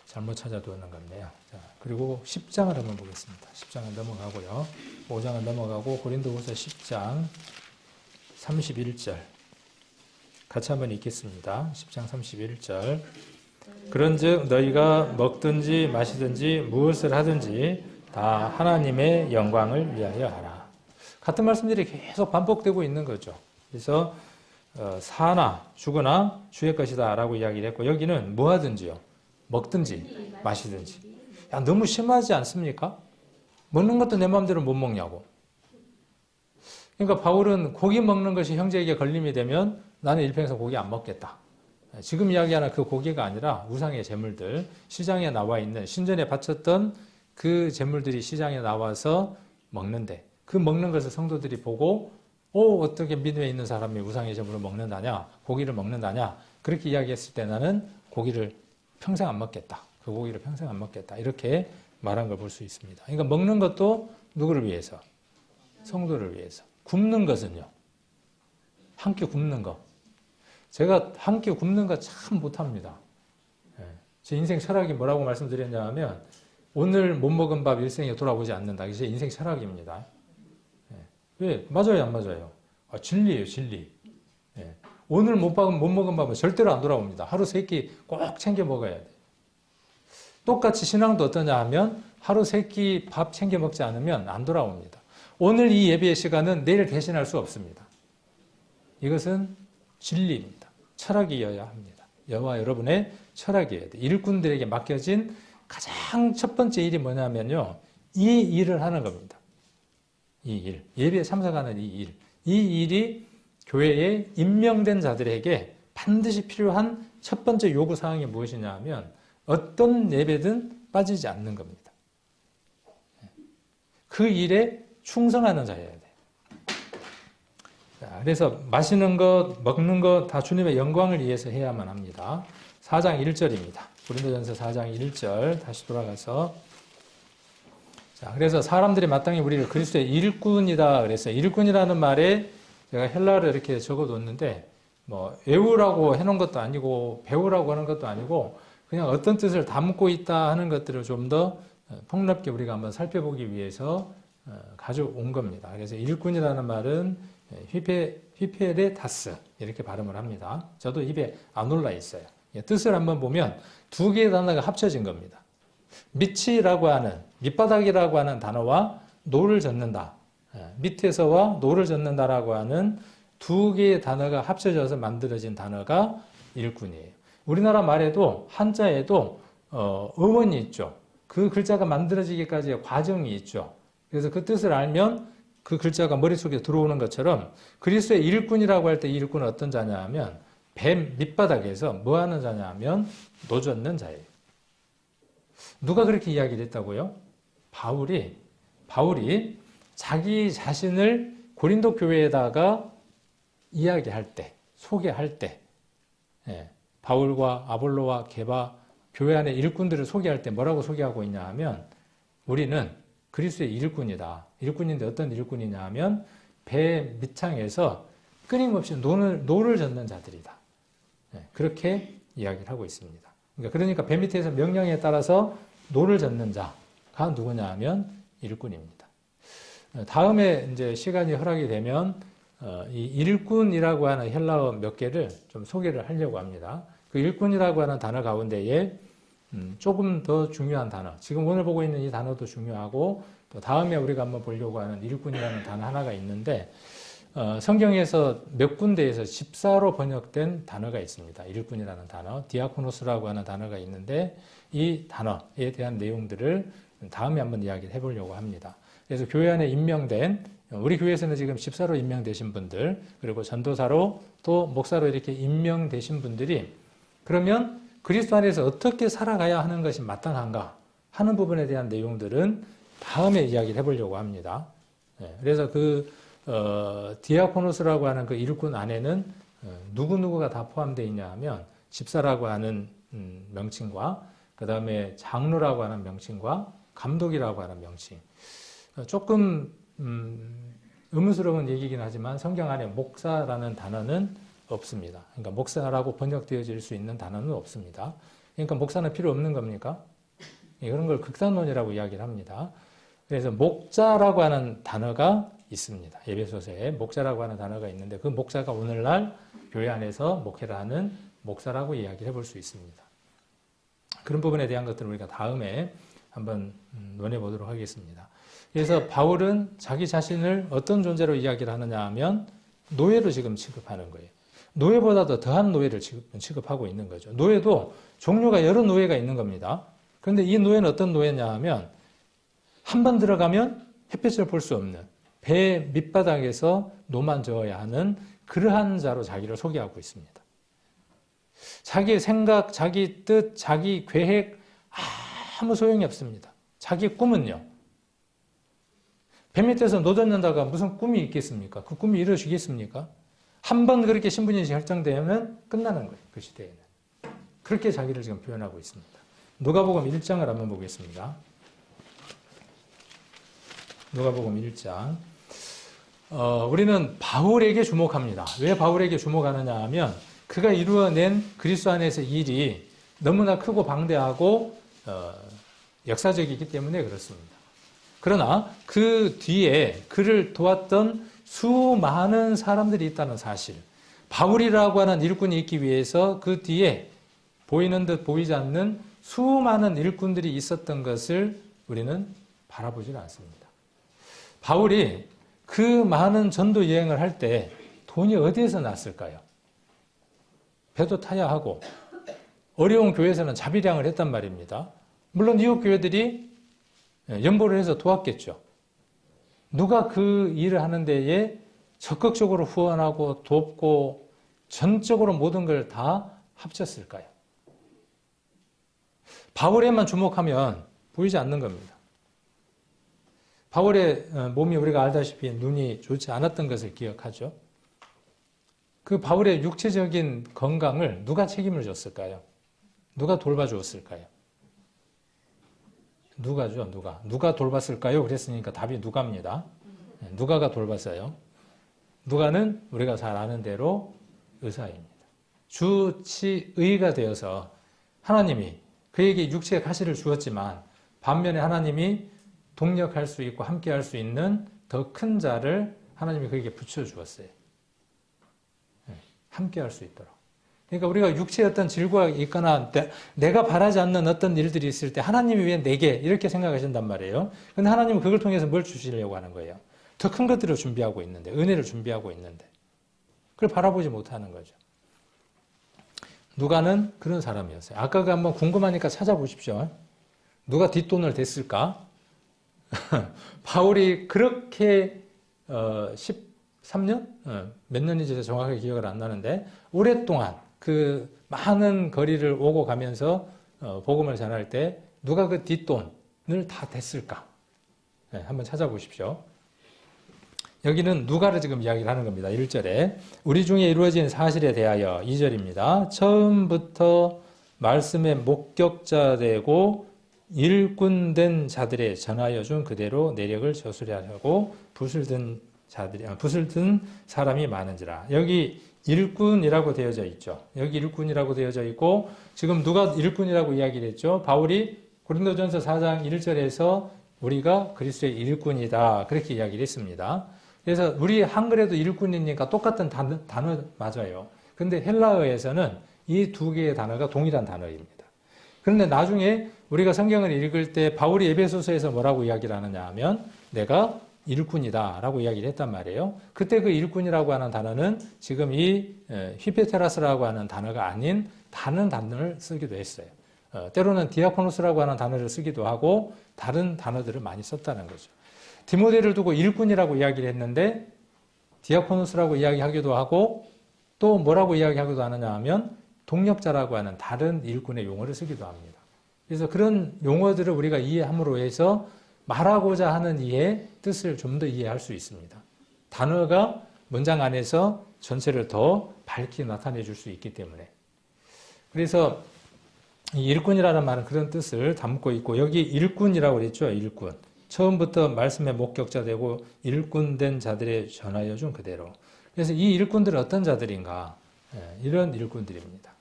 잘못 찾아두는 같네요. 자, 그리고 10장을 한번 보겠습니다. 10장을 넘어가고요. 5장을 넘어가고 고린도후서 10장 31절 같이 한번 읽겠습니다. 10장 31절. 그런즉 너희가 먹든지 마시든지 무엇을 하든지 다 하나님의 영광을 위하여 하라. 같은 말씀들이 계속 반복되고 있는 거죠. 그래서 사나 죽으나 주의 것이다 라고 이야기를 했고, 여기는 뭐 하든지요. 먹든지 마시든지. 야, 너무 심하지 않습니까? 먹는 것도 내 마음대로 못 먹냐고. 그러니까 바울은 고기 먹는 것이 형제에게 걸림이 되면 나는 일평생 고기 안 먹겠다. 지금 이야기하는 그 고기가 아니라 우상의 제물들, 시장에 나와 있는 신전에 바쳤던 그 제물들이 시장에 나와서 먹는데, 그 먹는 것을 성도들이 보고 어떻게 믿음에 있는 사람이 우상의 제물을 먹는다냐, 고기를 먹는다냐, 그렇게 이야기했을 때 나는 고기를 평생 안 먹겠다. 그 고기를 평생 안 먹겠다. 이렇게 말한 걸 볼 수 있습니다. 그러니까 먹는 것도 누구를 위해서? 성도를 위해서. 굶는 것은요. 한 끼 굶는 거. 제가 한 끼 굶는 거 참 못합니다. 제 인생 철학이 뭐라고 말씀드렸냐 하면 오늘 못 먹은 밥 일생에 돌아오지 않는다. 이게 제 인생 철학입니다. 왜? 맞아요, 안 맞아요? 진리예요, 진리. 오늘 못 먹은 밥은 절대로 안 돌아옵니다. 하루 3끼 꼭 챙겨 먹어야 돼. 똑같이 신앙도 어떠냐 하면 하루 3끼 밥 챙겨 먹지 않으면 안 돌아옵니다. 오늘 이 예배의 시간은 내일 대신할 수 없습니다. 이것은 진리입니다. 철학이어야 합니다. 저와 여러분의 철학이어야 돼. 일꾼들에게 맡겨진 가장 첫 번째 일이 뭐냐면요. 이 일을 하는 겁니다. 이 일. 예배에 참석하는 이 일. 이 일이 교회에 임명된 자들에게 반드시 필요한 첫 번째 요구사항이 무엇이냐 하면 어떤 예배든 빠지지 않는 겁니다. 그 일에 충성하는 자여야 돼요. 그래서 마시는 것, 먹는 것 다 주님의 영광을 위해서 해야만 합니다. 4장 1절입니다. 고린도전서 4장 1절 다시 돌아가서, 자, 그래서 사람들이 마땅히 우리를 그리스도의 일꾼이다 그랬어요. 일꾼이라는 말에 제가 헬라를 이렇게 적어뒀는데 뭐 외우라고 해놓은 것도 아니고 배우라고 하는 것도 아니고 그냥 어떤 뜻을 담고 있다 하는 것들을 좀 더 폭넓게 우리가 한번 살펴보기 위해서 가져온 겁니다. 그래서 일꾼이라는 말은 휘페레다스 이렇게 발음을 합니다. 저도 입에 안 올라 있어요. 뜻을 한번 보면 두 개의 단어가 합쳐진 겁니다. 밑이라고 하는, 밑바닥이라고 하는 단어와 노를 젓는다. 밑에서와 노를 젓는다라고 하는 두 개의 단어가 합쳐져서 만들어진 단어가 일꾼이에요. 우리나라 말에도 한자에도 어원이 있죠. 그 글자가 만들어지기까지의 과정이 있죠. 그래서 그 뜻을 알면 그 글자가 머릿속에 들어오는 것처럼 그리스도의 일꾼이라고 할 때 이 일꾼은 어떤 자냐 하면 배 밑바닥에서 뭐 하는 자냐 하면 노젓는 자예요. 누가 그렇게 이야기를 했다고요? 바울이 자기 자신을 고린도 교회에다가 이야기할 때, 소개할 때, 바울과 아볼로와 게바 교회 안에 일꾼들을 소개할 때 뭐라고 소개하고 있냐 하면 우리는 그리스도의 일꾼이다. 일꾼인데 어떤 일꾼이냐 하면 배 밑창에서 끊임없이 노를 젓는 자들이다. 그렇게 이야기를 하고 있습니다. 그러니까 배 밑에서 명령에 따라서 노를 젓는 자가 누구냐 하면 일꾼입니다. 다음에 이제 시간이 허락이 되면 이 일꾼이라고 하는 헬라어 몇 개를 좀 소개를 하려고 합니다. 그 일꾼이라고 하는 단어 가운데에 조금 더 중요한 단어, 지금 오늘 보고 있는 이 단어도 중요하고 또 다음에 우리가 한번 보려고 하는 일꾼이라는 단어 하나가 있는데 성경에서 몇 군데에서 집사로 번역된 단어가 있습니다. 일꾼이라는 단어, 디아코노스라고 하는 단어가 있는데 이 단어에 대한 내용들을 다음에 한번 이야기를 해보려고 합니다. 그래서 교회 안에 임명된, 우리 교회에서는 지금 집사로 임명되신 분들, 그리고 전도사로 또 목사로 이렇게 임명되신 분들이 그러면 그리스도 안에서 어떻게 살아가야 하는 것이 마땅한가 하는 부분에 대한 내용들은 다음에 이야기를 해보려고 합니다. 그래서 디아코노스라고 하는 그 일꾼 안에는 누구누구가 다 포함되어 있냐 하면 집사라고 하는 명칭과 그 다음에 장로라고 하는 명칭과 감독이라고 하는 명칭. 조금 의문스러운 얘기긴 하지만 성경 안에 목사라는 단어는 없습니다. 그러니까 목사라고 번역되어질 수 있는 단어는 없습니다. 그러니까 목사는 필요 없는 겁니까? 그런 걸 극단론이라고 이야기를 합니다. 그래서 목자라고 하는 단어가 있습니다. 에베소서에 목자라고 하는 단어가 있는데 그 목자가 오늘날 교회 안에서 목회를 하는 목사라고 이야기를 해볼 수 있습니다. 그런 부분에 대한 것들은 우리가 다음에 한번 논해 보도록 하겠습니다. 그래서 바울은 자기 자신을 어떤 존재로 이야기를 하느냐 하면 노예로 지금 취급하는 거예요. 노예보다도 더한 노예를 취급하고 있는 거죠. 노예도 종류가 여러 노예가 있는 겁니다. 그런데 이 노예는 어떤 노예냐 하면 한 번 들어가면 햇빛을 볼 수 없는 배 밑바닥에서 노만 저어야 하는 그러한 자로 자기를 소개하고 있습니다. 자기의 생각, 자기 뜻, 자기 계획 아무 소용이 없습니다. 자기 꿈은요. 배 밑에서 노젓는다가 무슨 꿈이 있겠습니까? 그 꿈이 이루어지겠습니까? 한 번 그렇게 신분인식이 설정되면 끝나는 거예요. 그 시대에는. 그렇게 자기를 지금 표현하고 있습니다. 누가복음 1장을 한번 보겠습니다. 누가복음 1장. 우리는 바울에게 주목합니다. 왜 바울에게 주목하느냐 하면 그가 이루어낸 그리스도 안에서 일이 너무나 크고 방대하고 역사적이기 때문에 그렇습니다. 그러나 그 뒤에 그를 도왔던 수많은 사람들이 있다는 사실, 바울이라고 하는 일꾼이 있기 위해서 그 뒤에 보이는 듯 보이지 않는 수많은 일꾼들이 있었던 것을 우리는 바라보질 않습니다. 바울이 그 많은 전도 여행을 할 때 돈이 어디에서 났을까요? 배도 타야 하고 어려운 교회에서는 자비량을 했단 말입니다. 물론 이웃 교회들이 연보를 해서 도왔겠죠. 누가 그 일을 하는 데에 적극적으로 후원하고 돕고 전적으로 모든 걸 다 합쳤을까요? 바울에만 주목하면 보이지 않는 겁니다. 바울의 몸이 우리가 알다시피 눈이 좋지 않았던 것을 기억하죠. 그 바울의 육체적인 건강을 누가 책임을 졌을까요? 누가 돌봐주었을까요? 누가죠, 누가. 누가 돌봤을까요? 그랬으니까 답이 누가입니다. 누가가 돌봤어요. 누가는 우리가 잘 아는 대로 의사입니다. 주치의가 되어서 하나님이 그에게 육체의 가시를 주었지만 반면에 하나님이 동력할 수 있고 함께 할 수 있는 더 큰 자를 하나님이 그에게 붙여주었어요. 함께 할 수 있도록. 그러니까 우리가 육체의 어떤 질고가 있거나 내가 바라지 않는 어떤 일들이 있을 때 하나님이 왜 내게 이렇게 생각하신단 말이에요. 그런데 하나님은 그걸 통해서 뭘 주시려고 하는 거예요. 더 큰 것들을 준비하고 있는데, 은혜를 준비하고 있는데 그걸 바라보지 못하는 거죠. 누가는 그런 사람이었어요. 아까 한번 궁금하니까 찾아보십시오. 누가 뒷돈을 댔을까? 바울이 그렇게 13년? 몇 년인지 정확하게 기억을 안 나는데 오랫동안 그 많은 거리를 오고 가면서 복음을 전할 때 누가 그 뒷돈을 다 댔을까? 네, 한번 찾아보십시오. 여기는 누가를 지금 이야기를 하는 겁니다. 1절에 우리 중에 이루어진 사실에 대하여 2절입니다. 처음부터 말씀의 목격자 되고 일꾼된 자들에 전하여 준 그대로 내력을 저수리하고 붓을 든 사람이 많은지라. 여기 일꾼이라고 되어져 있죠. 여기 일꾼이라고 되어져 있고 지금 누가 일꾼이라고 이야기를 했죠? 바울이 고린도전서 4장 1절에서 우리가 그리스도의 일꾼이다 그렇게 이야기를 했습니다. 그래서 우리 한글에도 일꾼이니까 똑같은 단어 맞아요. 근데 헬라어에서는 이 두 개의 단어가 동일한 단어입니다. 그런데 나중에 우리가 성경을 읽을 때 바울이 에베소서에서 뭐라고 이야기를 하느냐 하면 내가 일꾼이다 라고 이야기를 했단 말이에요. 그때 그 일꾼이라고 하는 단어는 지금 이 휘페테라스라고 하는 단어가 아닌 다른 단어를 쓰기도 했어요. 때로는 디아코노스라고 하는 단어를 쓰기도 하고 다른 단어들을 많이 썼다는 거죠. 디모데를 두고 일꾼이라고 이야기를 했는데 디아코노스라고 이야기하기도 하고 또 뭐라고 이야기하기도 하느냐 하면 동력자라고 하는 다른 일꾼의 용어를 쓰기도 합니다. 그래서 그런 용어들을 우리가 이해함으로 해서 말하고자 하는 이의 뜻을 좀 더 이해할 수 있습니다. 단어가 문장 안에서 전체를 더 밝게 나타내 줄 수 있기 때문에. 그래서 이 일꾼이라는 말은 그런 뜻을 담고 있고 여기 일꾼이라고 그랬죠. 일꾼. 처음부터 말씀의 목격자 되고 일꾼된 자들에 전하여 준 그대로. 그래서 이 일꾼들은 어떤 자들인가? 이런 일꾼들입니다.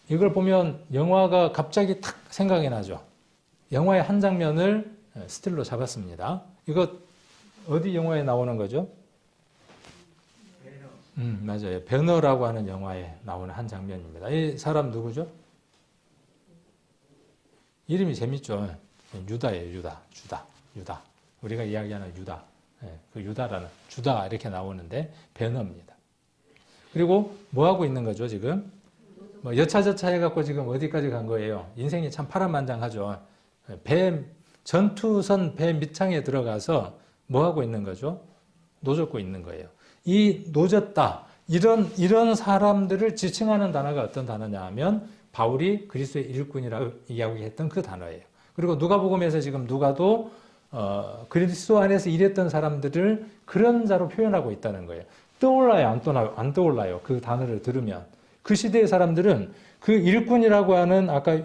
이걸 보면 영화가 갑자기 탁 생각이 나죠. 영화의 한 장면을 스틸로 잡았습니다. 이거 어디 영화에 나오는 거죠? 맞아요. 배너라고 하는 영화에 나오는 한 장면입니다. 이 사람 누구죠? 이름이 재밌죠. 유다예요. 유다. 우리가 이야기하는 유다. 그 유다라는 주다 이렇게 나오는데 배너입니다. 그리고 뭐 하고 있는 거죠 지금? 뭐 여차저차 해갖고 지금 어디까지 간 거예요? 인생이 참 파란만장하죠. 전투선 배 밑창에 들어가서 뭐 하고 있는 거죠? 노젓고 있는 거예요. 이 노젓다 이런 사람들을 지칭하는 단어가 어떤 단어냐 하면 바울이 그리스도의 일꾼이라고 이야기했던 그 단어예요. 그리고 누가복음에서 지금 누가도 그리스도 안에서 일했던 사람들을 그런 자로 표현하고 있다는 거예요. 떠올라요? 안 떠올라요? 그 단어를 들으면. 그 시대의 사람들은 그 일꾼이라고 하는 아까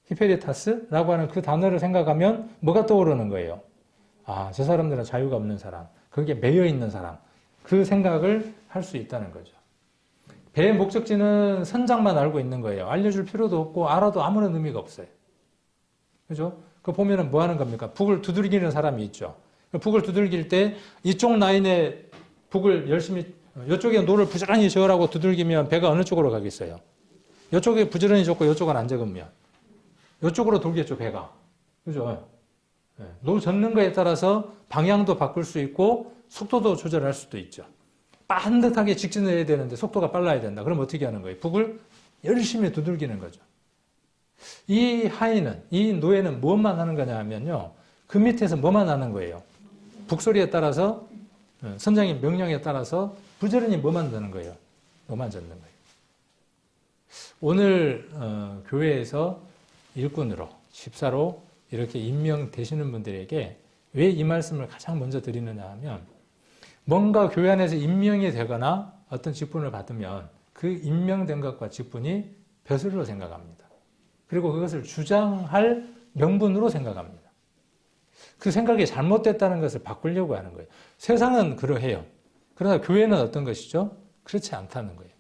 히페리타스라고 하는 그 단어를 생각하면 뭐가 떠오르는 거예요? 아, 저 사람들은 자유가 없는 사람, 거기에 매여 있는 사람, 그 생각을 할 수 있다는 거죠. 배의 목적지는 선장만 알고 있는 거예요. 알려줄 필요도 없고 알아도 아무런 의미가 없어요. 그죠? 그 보면은 뭐 하는 겁니까? 북을 두들기는 사람이 있죠. 북을 두들길 때 이쪽 라인에 북을 열심히 이쪽에 노를 부지런히 저으라고 두들기면 배가 어느 쪽으로 가겠어요? 이쪽에 부지런히 젓고 이쪽은 안 적으면 이쪽으로 돌겠죠, 배가. 그죠? 노 젓는 거에 따라서 방향도 바꿀 수 있고 속도도 조절할 수도 있죠. 반듯하게 직진을 해야 되는데 속도가 빨라야 된다. 그럼 어떻게 하는 거예요? 북을 열심히 두들기는 거죠. 이 노예는 무엇만 하는 거냐 하면요. 그 밑에서 뭐만 하는 거예요? 북소리에 따라서, 선장의 명령에 따라서 부지런히 뭐만 드는 거예요? 뭐만 젓는 거예요. 오늘 교회에서 일꾼으로, 집사로 이렇게 임명되시는 분들에게 왜 이 말씀을 가장 먼저 드리느냐 하면 뭔가 교회 안에서 임명이 되거나 어떤 직분을 받으면 그 임명된 것과 직분이 벼슬로 생각합니다. 그리고 그것을 주장할 명분으로 생각합니다. 그 생각이 잘못됐다는 것을 바꾸려고 하는 거예요. 세상은 그러해요. 그러나 교회는 어떤 것이죠? 그렇지 않다는 거예요.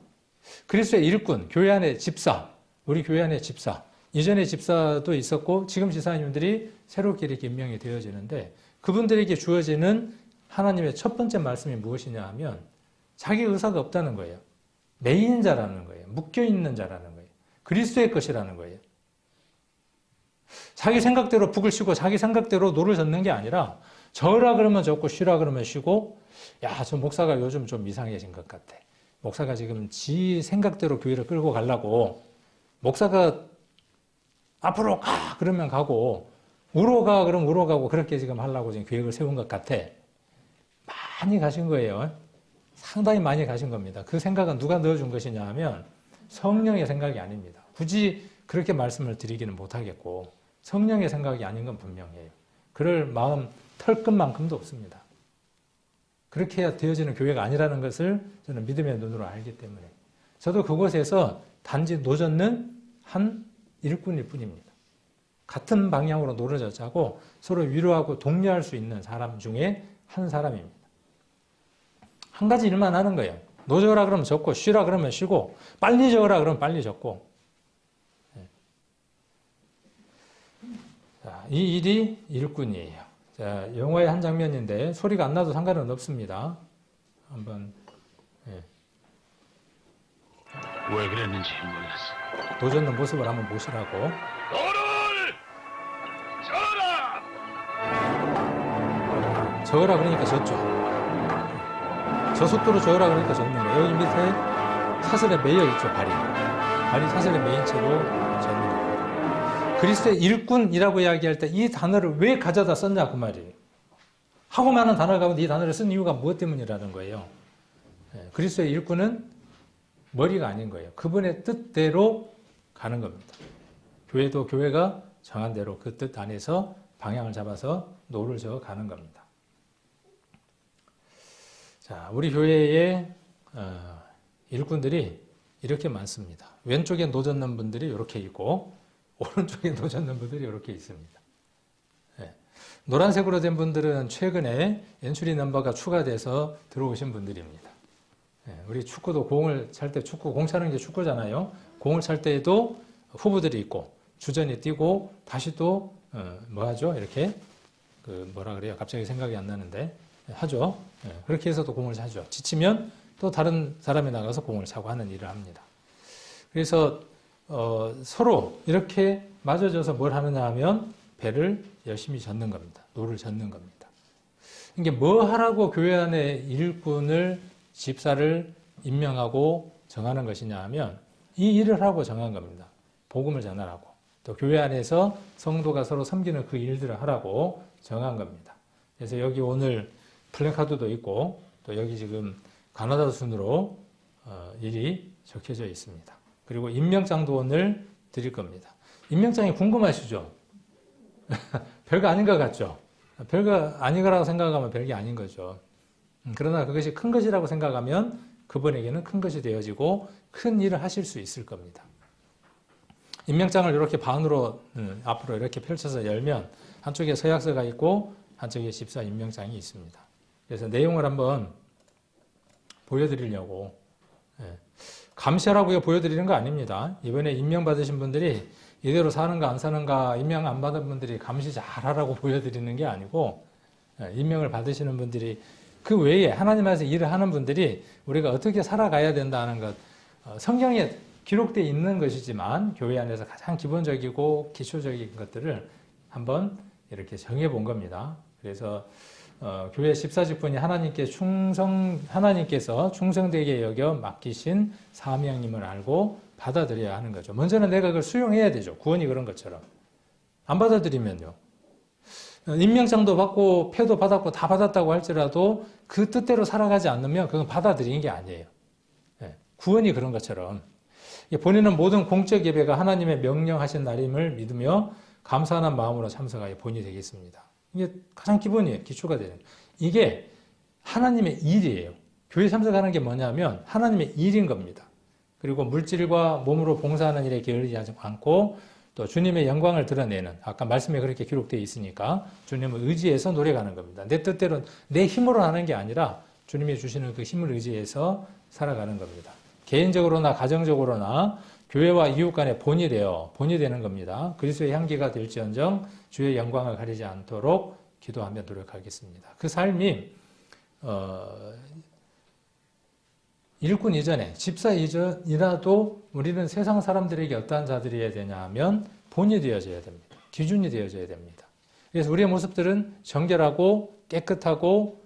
그리스도의 일꾼, 교회 안의 집사, 우리 교회 안의 집사, 이전에 집사도 있었고 지금 지사님들이 새롭게 이렇게 임명이 되어지는데 그분들에게 주어지는 하나님의 첫 번째 말씀이 무엇이냐 하면 자기 의사가 없다는 거예요. 매인 자라는 거예요. 묶여있는 자라는 거예요. 그리스도의 것이라는 거예요. 자기 생각대로 북을 쉬고 자기 생각대로 노를 젓는 게 아니라 저으라 그러면 젓고 쉬라 그러면 쉬고 야, 저 목사가 요즘 좀 이상해진 것 같아. 목사가 지금 지 생각대로 교회를 끌고 가려고 목사가 앞으로 가 그러면 가고 우로 가 그러면 우로 가고 그렇게 지금 하려고 지금 계획을 세운 것 같아. 많이 가신 거예요. 상당히 많이 가신 겁니다. 그 생각은 누가 넣어준 것이냐 하면 성령의 생각이 아닙니다. 굳이 그렇게 말씀을 드리기는 못하겠고 성령의 생각이 아닌 건 분명해요. 그럴 마음 털끝만큼도 없습니다. 그렇게 해야 되어지는 교회가 아니라는 것을 저는 믿음의 눈으로 알기 때문에 저도 그곳에서 단지 노젓는 한 일꾼일 뿐입니다. 같은 방향으로 노려져 자고 서로 위로하고 독려할 수 있는 사람 중에 한 사람입니다. 한 가지 일만 하는 거예요. 노져라 그러면 젖고 쉬라 그러면 쉬고 빨리 적으라 그러면 빨리 적고. 자, 이 일이 일꾼이에요. 자, 영화의 한 장면인데 소리가 안 나도 상관은 없습니다. 한번 왜 그랬는지 몰랐어. 노젓는 모습을 한번 보시라고. 너를 져라! 적으라 그러니까 졌죠. 저 속도로 적으라 그러니까 졌는 거예요. 여기 밑에 사슬에 매여 있죠, 발이. 발이 사슬에 매인 채로 졌는 거예요. 그리스도의 일꾼이라고 이야기할 때 이 단어를 왜 가져다 썼냐 그 말이에요. 하고 많은 단어 가운데 이 단어를 쓴 이유가 무엇 때문이라는 거예요. 그리스도의 일꾼은 머리가 아닌 거예요. 그분의 뜻대로 가는 겁니다. 교회도 교회가 정한 대로 그 뜻 안에서 방향을 잡아서 노를 저어 가는 겁니다. 자, 우리 교회의 일꾼들이 이렇게 많습니다. 왼쪽에 노젓는 분들이 이렇게 있고 오른쪽에 노젓는 분들이 이렇게 있습니다. 노란색으로 된 분들은 최근에 엔츄리 넘버가 추가돼서 들어오신 분들입니다. 우리 축구도 공을 찰 때 축구 공 차는 게 축구잖아요. 공을 찰 때에도 후보들이 있고 주전이 뛰고 다시 또 뭐 하죠? 이렇게 그 뭐라 그래요? 갑자기 생각이 안 나는데 하죠. 그렇게 해서도 공을 차죠. 지치면 또 다른 사람이 나가서 공을 차고 하는 일을 합니다. 그래서 서로 이렇게 맞아져서 뭘 하느냐 하면 배를 열심히 젓는 겁니다. 노를 젓는 겁니다. 이게 뭐 하라고 교회 안에 일꾼을 집사를 임명하고 정하는 것이냐 하면 이 일을 하라고 정한 겁니다. 복음을 전하라고. 또 교회 안에서 성도가 서로 섬기는 그 일들을 하라고 정한 겁니다. 그래서 여기 오늘 플래카드도 있고 또 여기 지금 가나다 순으로 일이 적혀져 있습니다. 그리고 임명장도 오늘 드릴 겁니다. 임명장이 궁금하시죠? 별거 아닌 것 같죠? 별거 아닌 거라고 생각하면 별게 아닌 거죠. 그러나 그것이 큰 것이라고 생각하면 그분에게는 큰 것이 되어지고 큰 일을 하실 수 있을 겁니다. 임명장을 이렇게 반으로 앞으로 이렇게 펼쳐서 열면 한쪽에 서약서가 있고 한쪽에 집사 임명장이 있습니다. 그래서 내용을 한번 보여드리려고 감시하라고 보여드리는 거 아닙니다. 이번에 임명받으신 분들이 이대로 사는가 안 사는가 임명 안 받은 분들이 감시 잘하라고 보여드리는 게 아니고 임명을 받으시는 분들이 그 외에 하나님 안에서 일을 하는 분들이 우리가 어떻게 살아가야 된다는 것 성경에 기록되어 있는 것이지만 교회 안에서 가장 기본적이고 기초적인 것들을 한번 이렇게 정해 본 겁니다. 그래서 교회 집사직분이 하나님께서 충성되게 여겨 맡기신 사명임을 알고 받아들여야 하는 거죠. 먼저는 내가 그걸 수용해야 되죠. 구원이 그런 것처럼. 안 받아들이면요. 임명장도 받고 표도 받았고 다 받았다고 할지라도 그 뜻대로 살아가지 않으면 그건 받아들이는 게 아니에요. 구원이 그런 것처럼 본인은 모든 공적 예배가 하나님의 명령하신 날임을 믿으며 감사하는 마음으로 참석하여 본이 되겠습니다. 이게 가장 기본이에요. 기초가 되는. 이게 하나님의 일이에요. 교회 참석하는 게 뭐냐면 하나님의 일인 겁니다. 그리고 물질과 몸으로 봉사하는 일에 게을리하지 않고 또 주님의 영광을 드러내는 아까 말씀에 그렇게 기록되어 있으니까 주님을 의지해서 노래가는 겁니다. 내 뜻대로 내 힘으로 하는 게 아니라 주님이 주시는 그 힘을 의지해서 살아가는 겁니다. 개인적으로나 가정적으로나 교회와 이웃 간의 본이 되는 겁니다. 그리스도의 향기가 될지언정 주의 영광을 가리지 않도록 기도하며 노력하겠습니다. 그 삶이 일꾼 이전에 집사 이전이라도 우리는 세상 사람들에게 어떠한 자들이어야 되냐 하면 본이 되어져야 됩니다. 기준이 되어져야 됩니다. 그래서 우리의 모습들은 정결하고 깨끗하고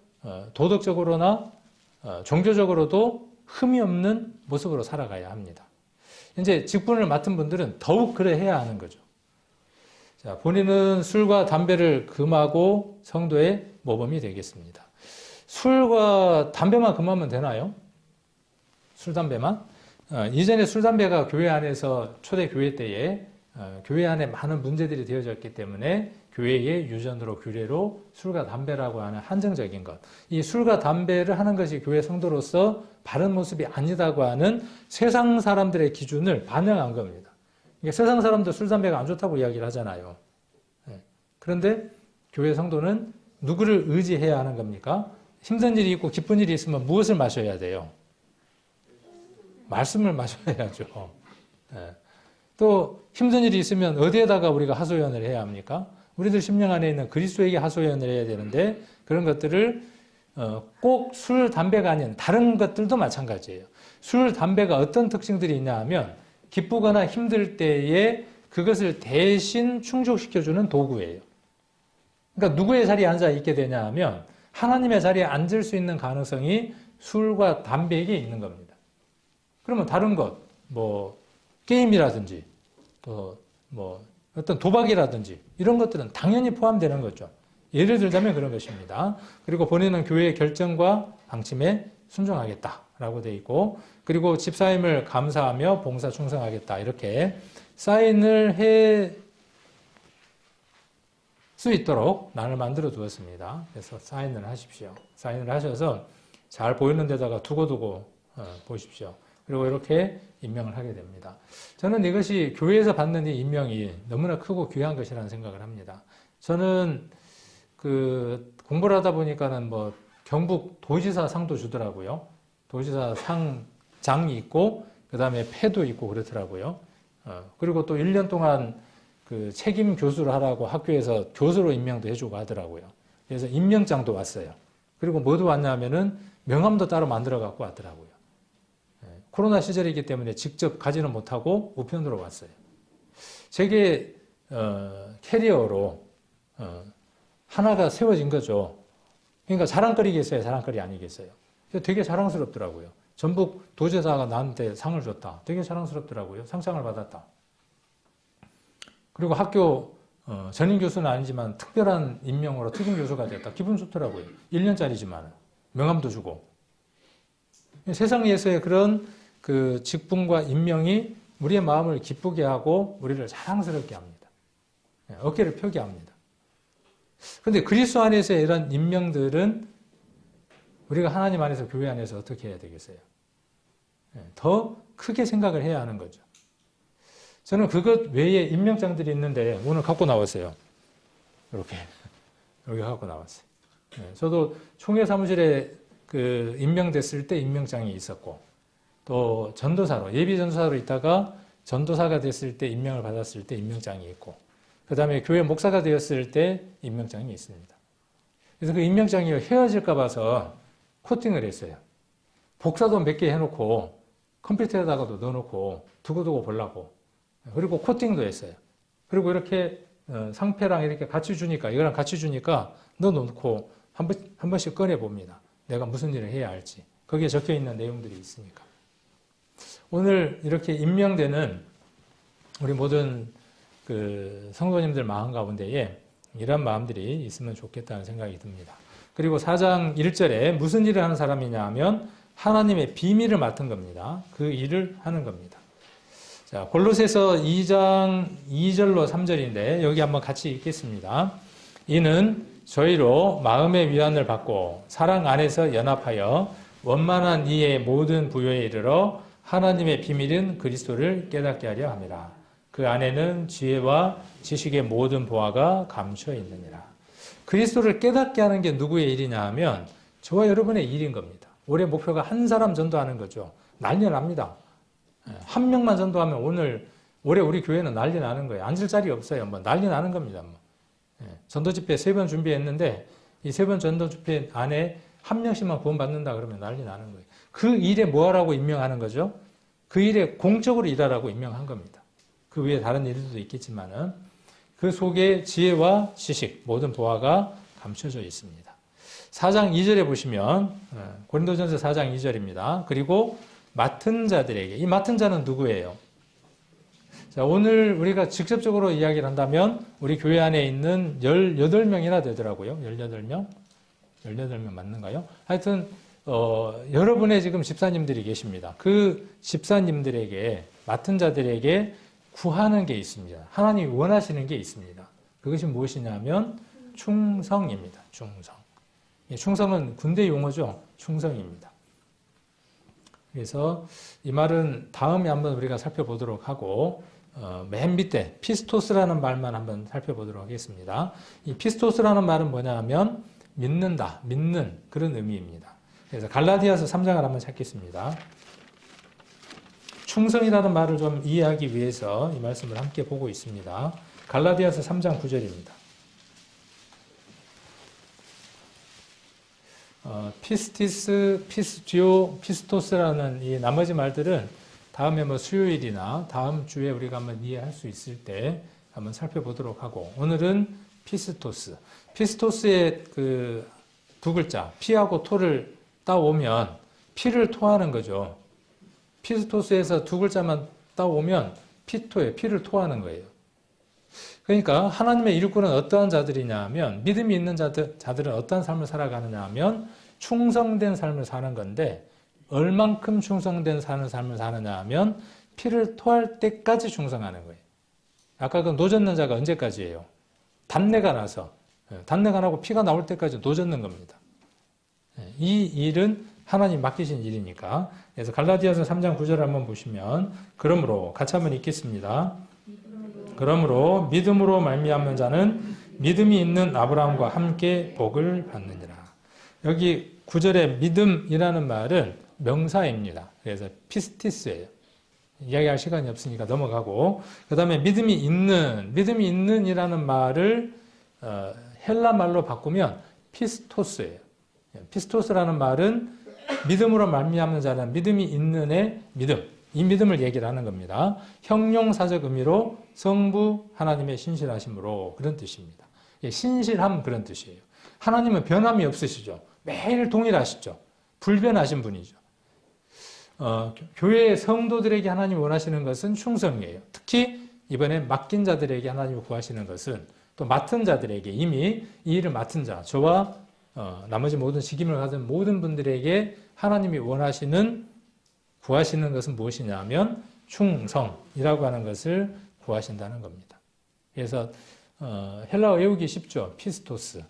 도덕적으로나 종교적으로도 흠이 없는 모습으로 살아가야 합니다. 이제 직분을 맡은 분들은 더욱 그래 해야 하는 거죠. 자, 본인은 술과 담배를 금하고 성도의 모범이 되겠습니다. 술과 담배만 금하면 되나요? 술, 담배만? 이전에 술, 담배가 교회 안에서 초대 교회 때에 교회 안에 많은 문제들이 되어졌기 때문에 교회의 유전으로 규례로 술과 담배라고 하는 한정적인 것. 이 술과 담배를 하는 것이 교회 성도로서 바른 모습이 아니다고 하는 세상 사람들의 기준을 반영한 겁니다. 그러니까 세상 사람도 술, 담배가 안 좋다고 이야기를 하잖아요. 그런데 교회 성도는 누구를 의지해야 하는 겁니까? 힘든 일이 있고 기쁜 일이 있으면 무엇을 마셔야 돼요? 말씀을 마셔야죠. 또 힘든 일이 있으면 어디에다가 우리가 하소연을 해야 합니까? 우리들 심령 안에 있는 그리스도에게 하소연을 해야 되는데 그런 것들을 꼭 술, 담배가 아닌 다른 것들도 마찬가지예요. 술, 담배가 어떤 특징들이 있냐 하면 기쁘거나 힘들 때에 그것을 대신 충족시켜주는 도구예요. 그러니까 누구의 자리에 앉아 있게 되냐 하면 하나님의 자리에 앉을 수 있는 가능성이 술과 담배에게 있는 겁니다. 그러면 다른 것, 게임이라든지 또 어떤 도박이라든지 이런 것들은 당연히 포함되는 거죠. 예를 들자면 그런 것입니다. 그리고 본인은 교회의 결정과 방침에 순종하겠다라고 되어 있고 그리고 집사임을 감사하며 봉사 충성하겠다 이렇게 사인을 해 수 있도록 난을 만들어 두었습니다. 그래서 사인을 하십시오. 사인을 하셔서 잘 보이는 데다가 두고 보십시오. 그리고 이렇게 임명을 하게 됩니다. 저는 이것이 교회에서 받는 이 임명이 너무나 크고 귀한 것이라는 생각을 합니다. 저는 공부를 하다 보니까는 경북 도지사 상도 주더라고요. 도지사 상장이 있고 그 다음에 패도 있고 그렇더라고요. 그리고 또 1년 동안 책임 교수를 하라고 학교에서 교수로 임명도 해주고 하더라고요. 그래서 임명장도 왔어요. 그리고 뭐도 왔냐면은 명함도 따로 만들어 갖고 왔더라고요. 코로나 시절이기 때문에 직접 가지는 못하고 우편으로 왔어요. 제게 캐리어로 하나가 세워진 거죠. 그러니까 자랑거리겠어요? 자랑거리 아니겠어요? 되게 자랑스럽더라고요. 전북 도지사가 나한테 상을 줬다. 되게 자랑스럽더라고요. 상장을 받았다. 그리고 학교 전임 교수는 아니지만 특별한 임명으로 특임 교수가 됐다. 기분 좋더라고요. 1년짜리지만 명함도 주고. 세상에서의 그런 직분과 임명이 우리의 마음을 기쁘게 하고 우리를 자랑스럽게 합니다. 어깨를 펴게 합니다. 그런데 그리스도 안에서의 이런 임명들은 우리가 하나님 안에서 교회 안에서 어떻게 해야 되겠어요? 더 크게 생각을 해야 하는 거죠. 저는 그것 외에 임명장들이 있는데 오늘 갖고 나왔어요. 이렇게 여기 갖고 나왔어요. 저도 총회 사무실에 임명됐을 때 임명장이 있었고 또 전도사로 예비 전도사로 있다가 전도사가 됐을 때 임명을 받았을 때 임명장이 있고 그 다음에 교회 목사가 되었을 때 임명장이 있습니다. 그래서 그 임명장이 헤어질까 봐서 코팅을 했어요. 복사도 몇 개 해놓고 컴퓨터에다가도 넣어놓고 두고두고 보려고 그리고 코팅도 했어요. 그리고 이렇게 상패랑 이렇게 같이 주니까 이거랑 같이 주니까 넣어놓고 한 번씩 꺼내봅니다. 내가 무슨 일을 해야 할지. 거기에 적혀있는 내용들이 있으니까. 오늘 이렇게 임명되는 우리 모든 성도님들 마음 가운데에 이런 마음들이 있으면 좋겠다는 생각이 듭니다. 그리고 4장 1절에 무슨 일을 하는 사람이냐 하면 하나님의 비밀을 맡은 겁니다. 그 일을 하는 겁니다. 자, 골로새서 2장 2절로 3절인데 여기 한번 같이 읽겠습니다. 이는 저희로 마음의 위안을 받고 사랑 안에서 연합하여 원만한 이의 모든 부요에 이르러 하나님의 비밀인 그리스도를 깨닫게 하려 함이라. 그 안에는 지혜와 지식의 모든 보화가 감춰 있느니라. 그리스도를 깨닫게 하는 게 누구의 일이냐 하면 저와 여러분의 일인 겁니다. 올해 목표가 한 사람 전도하는 거죠. 난리 납니다. 한 명만 전도하면 올해 우리 교회는 난리 나는 거예요. 앉을 자리 없어요. 난리 나는 겁니다. 전도 집회 3번 준비했는데 이 3번 전도 집회 안에 한 명씩만 구원받는다 그러면 난리 나는 거예요. 그 일에 뭐 하라고 임명하는 거죠? 그 일에 공적으로 일하라고 임명한 겁니다. 그 위에 다른 일들도 있겠지만은 그 속에 지혜와 지식, 모든 보화가 감춰져 있습니다. 4장 2절에 보시면 고린도전서 4장 2절입니다. 그리고 맡은 자들에게, 이 맡은 자는 누구예요? 자, 오늘 우리가 직접적으로 이야기를 한다면 우리 교회 안에 있는 18명이나 되더라고요. 18명. 18명 맞는가요? 하여튼 여러분의 지금 집사님들이 계십니다. 그 집사님들에게 맡은 자들에게 구하는 게 있습니다. 하나님이 원하시는 게 있습니다. 그것이 무엇이냐면 충성입니다. 충성. 충성은 군대 용어죠. 충성입니다. 그래서 이 말은 다음에 한번 우리가 살펴보도록 하고 맨 밑에 피스토스라는 말만 한번 살펴보도록 하겠습니다. 이 피스토스라는 말은 뭐냐 하면 믿는다, 믿는 그런 의미입니다. 그래서 갈라디아서 3장을 한번 찾겠습니다. 충성이라는 말을 좀 이해하기 위해서 이 말씀을 함께 보고 있습니다. 갈라디아서 3장 9절입니다. 피스티스, 피스티오, 피스토스라는 이 나머지 말들은 다음에 뭐 수요일이나 다음 주에 우리가 한번 이해할 수 있을 때 한번 살펴보도록 하고, 오늘은 피스토스. 피스토스의 그 두 글자, 피하고 토를 따오면 피를 토하는 거죠. 피스토스에서 두 글자만 따오면 피토예요. 피를 토하는 거예요. 그러니까 하나님의 일꾼은 어떠한 자들이냐 하면, 믿음이 있는 자들은 어떠한 삶을 살아가느냐 하면 충성된 삶을 사는 건데, 얼만큼 충성된 삶을 사느냐 하면 피를 토할 때까지 충성하는 거예요. 아까 그 노젓는 자가 언제까지예요? 단내가 나서, 단내가 나고 피가 나올 때까지 노젓는 겁니다. 이 일은 하나님 맡기신 일이니까. 그래서 갈라디아서 3장 9절 한번 보시면, 그러므로 같이 한번 읽겠습니다. 그러므로 믿음으로 말미암는 자는 믿음이 있는 아브라함과 함께 복을 받느니라. 여기 9절에 믿음이라는 말은 명사입니다. 그래서 피스티스예요. 이야기할 시간이 없으니까 넘어가고, 그 다음에 믿음이 있는 이라는 말을 헬라 말로 바꾸면 피스토스예요. 피스토스라는 말은 믿음으로 말미암는 자는 믿음이 있는의 믿음, 이 믿음을 얘기를 하는 겁니다. 형용사적 의미로 성부 하나님의 신실하심으로, 그런 뜻입니다. 신실함, 그런 뜻이에요. 하나님은 변함이 없으시죠. 매일 동일하시죠. 불변하신 분이죠. 교회의 성도들에게 하나님이 원하시는 것은 충성이에요. 특히 이번에 맡긴 자들에게 하나님이 구하시는 것은, 또 맡은 자들에게, 이미 이 일을 맡은 자, 저와 나머지 모든 직임을 가진 모든 분들에게 하나님이 구하시는 것은 무엇이냐 하면 충성이라고 하는 것을 구하신다는 겁니다. 그래서 헬라어 외우기 쉽죠. 피스토스.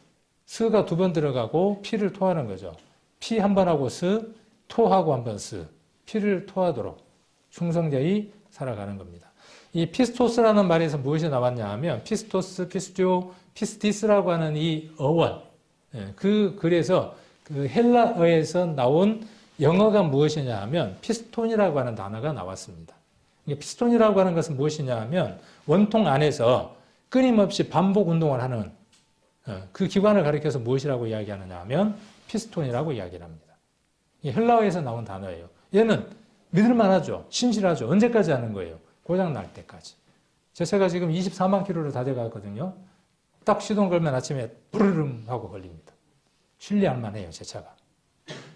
스가 두 번 들어가고 피를 토하는 거죠. 피 한 번 하고 스, 토하고 한 번 스. 피를 토하도록 충성되이 살아가는 겁니다. 이 피스토스라는 말에서 무엇이 나왔냐 하면 피스토스, 피스티오, 피스티스라고 하는 이 어원, 그래서 그 헬라어에서 나온 영어가 무엇이냐 하면 피스톤이라고 하는 단어가 나왔습니다. 피스톤이라고 하는 것은 무엇이냐 하면 원통 안에서 끊임없이 반복 운동을 하는 그 기관을 가리켜서 무엇이라고 이야기하느냐 하면 피스톤이라고 이야기를 합니다. 헬라어에서 나온 단어예요. 얘는 믿을만하죠. 신실하죠. 언제까지 하는 거예요? 고장 날 때까지. 제 차가 지금 24만 킬로를 다 돼가거든요. 딱 시동 걸면 아침에 부르릉 하고 걸립니다. 신뢰할 만해요, 제 차가.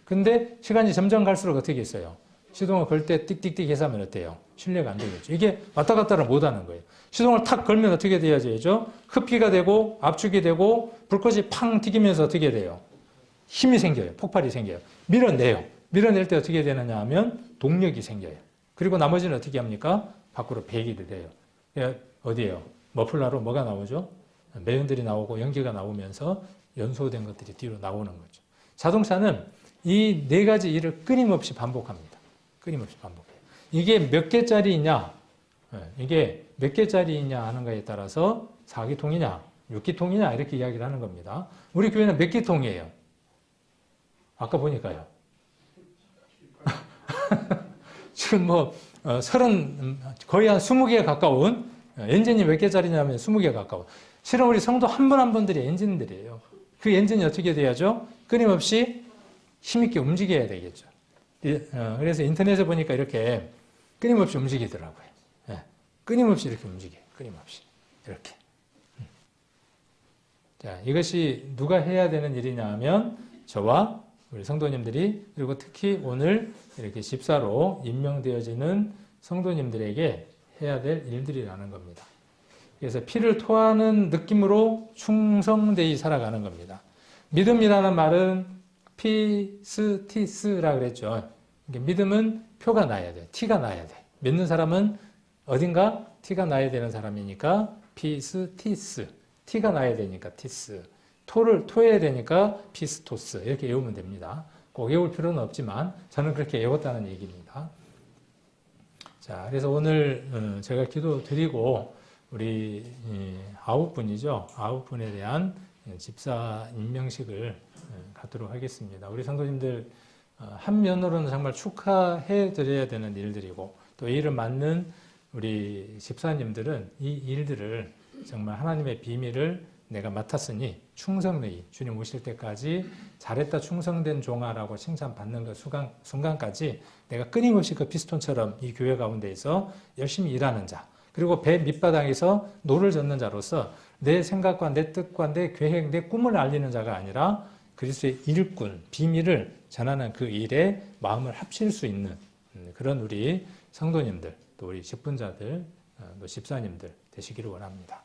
근데 시간이 점점 갈수록 어떻게 했어요? 시동을 걸 때 띡띡띡 해서 하면 어때요? 신뢰가 안 되겠죠. 이게 왔다 갔다를 못 하는 거예요. 시동을 탁 걸면 어떻게 돼야죠? 흡기가 되고 압축이 되고 불꽃이 팡 튀기면서 어떻게 돼요? 힘이 생겨요. 폭발이 생겨요. 밀어내요. 밀어낼 때 어떻게 되느냐 하면 동력이 생겨요. 그리고 나머지는 어떻게 합니까? 밖으로 배기를 돼요. 어디에요? 머플러로 뭐가 나오죠? 매연들이 나오고 연기가 나오면서 연소된 것들이 뒤로 나오는 거죠. 자동차는 이 네 가지 일을 끊임없이 반복합니다. 끊임없이 반복해요. 이게 몇 개짜리냐, 이게 몇 개짜리냐 하는 거에 따라서 4기통이냐, 6기통이냐 이렇게 이야기를 하는 겁니다. 우리 교회는 몇 기통이에요? 아까 보니까요. 지금 거의 한 20개에 가까운, 엔진이 몇 개짜리냐면 20개에 가까운. 실은 우리 성도 한 분 한 분들이 엔진들이에요. 그 엔진이 어떻게 돼야죠? 끊임없이 힘있게 움직여야 되겠죠. 그래서 인터넷에 보니까 이렇게 끊임없이 움직이더라고요. 끊임없이 이렇게 움직여요. 끊임없이. 이렇게. 자, 이것이 누가 해야 되는 일이냐 하면 저와 우리 성도님들이, 그리고 특히 오늘 이렇게 집사로 임명되어지는 성도님들에게 해야 될 일들이라는 겁니다. 그래서 피를 토하는 느낌으로 충성되이 살아가는 겁니다. 믿음이라는 말은 피스티스라 그랬죠. 믿음은 표가 나야 돼. 티가 나야 돼. 믿는 사람은 어딘가 티가 나야 되는 사람이니까 피스티스. 티가 나야 되니까 티스. 토해야 되니까 피스토스. 이렇게 외우면 됩니다. 꼭 외울 필요는 없지만 저는 그렇게 외웠다는 얘기입니다. 자, 그래서 오늘 제가 기도 드리고 우리 9분이죠. 9분에 대한 집사 임명식을 갖도록 하겠습니다. 우리 성도님들 한 면으로는 정말 축하해 드려야 되는 일들이고 또 이를 맡는 우리 집사님들은 이 일들을 정말 하나님의 비밀을 내가 맡았으니 충성의 주님 오실 때까지 잘했다 충성된 종아라고 칭찬받는 그 순간까지 내가 끊임없이 그 피스톤처럼 이 교회 가운데에서 열심히 일하는 자 그리고 배 밑바닥에서 노를 젓는 자로서 내 생각과 내 뜻과 내 계획, 내 꿈을 알리는 자가 아니라 그리스도의 일꾼, 비밀을 전하는 그 일에 마음을 합칠 수 있는 그런 우리 성도님들, 또 우리 직분자들, 또 집사님들 되시기를 원합니다.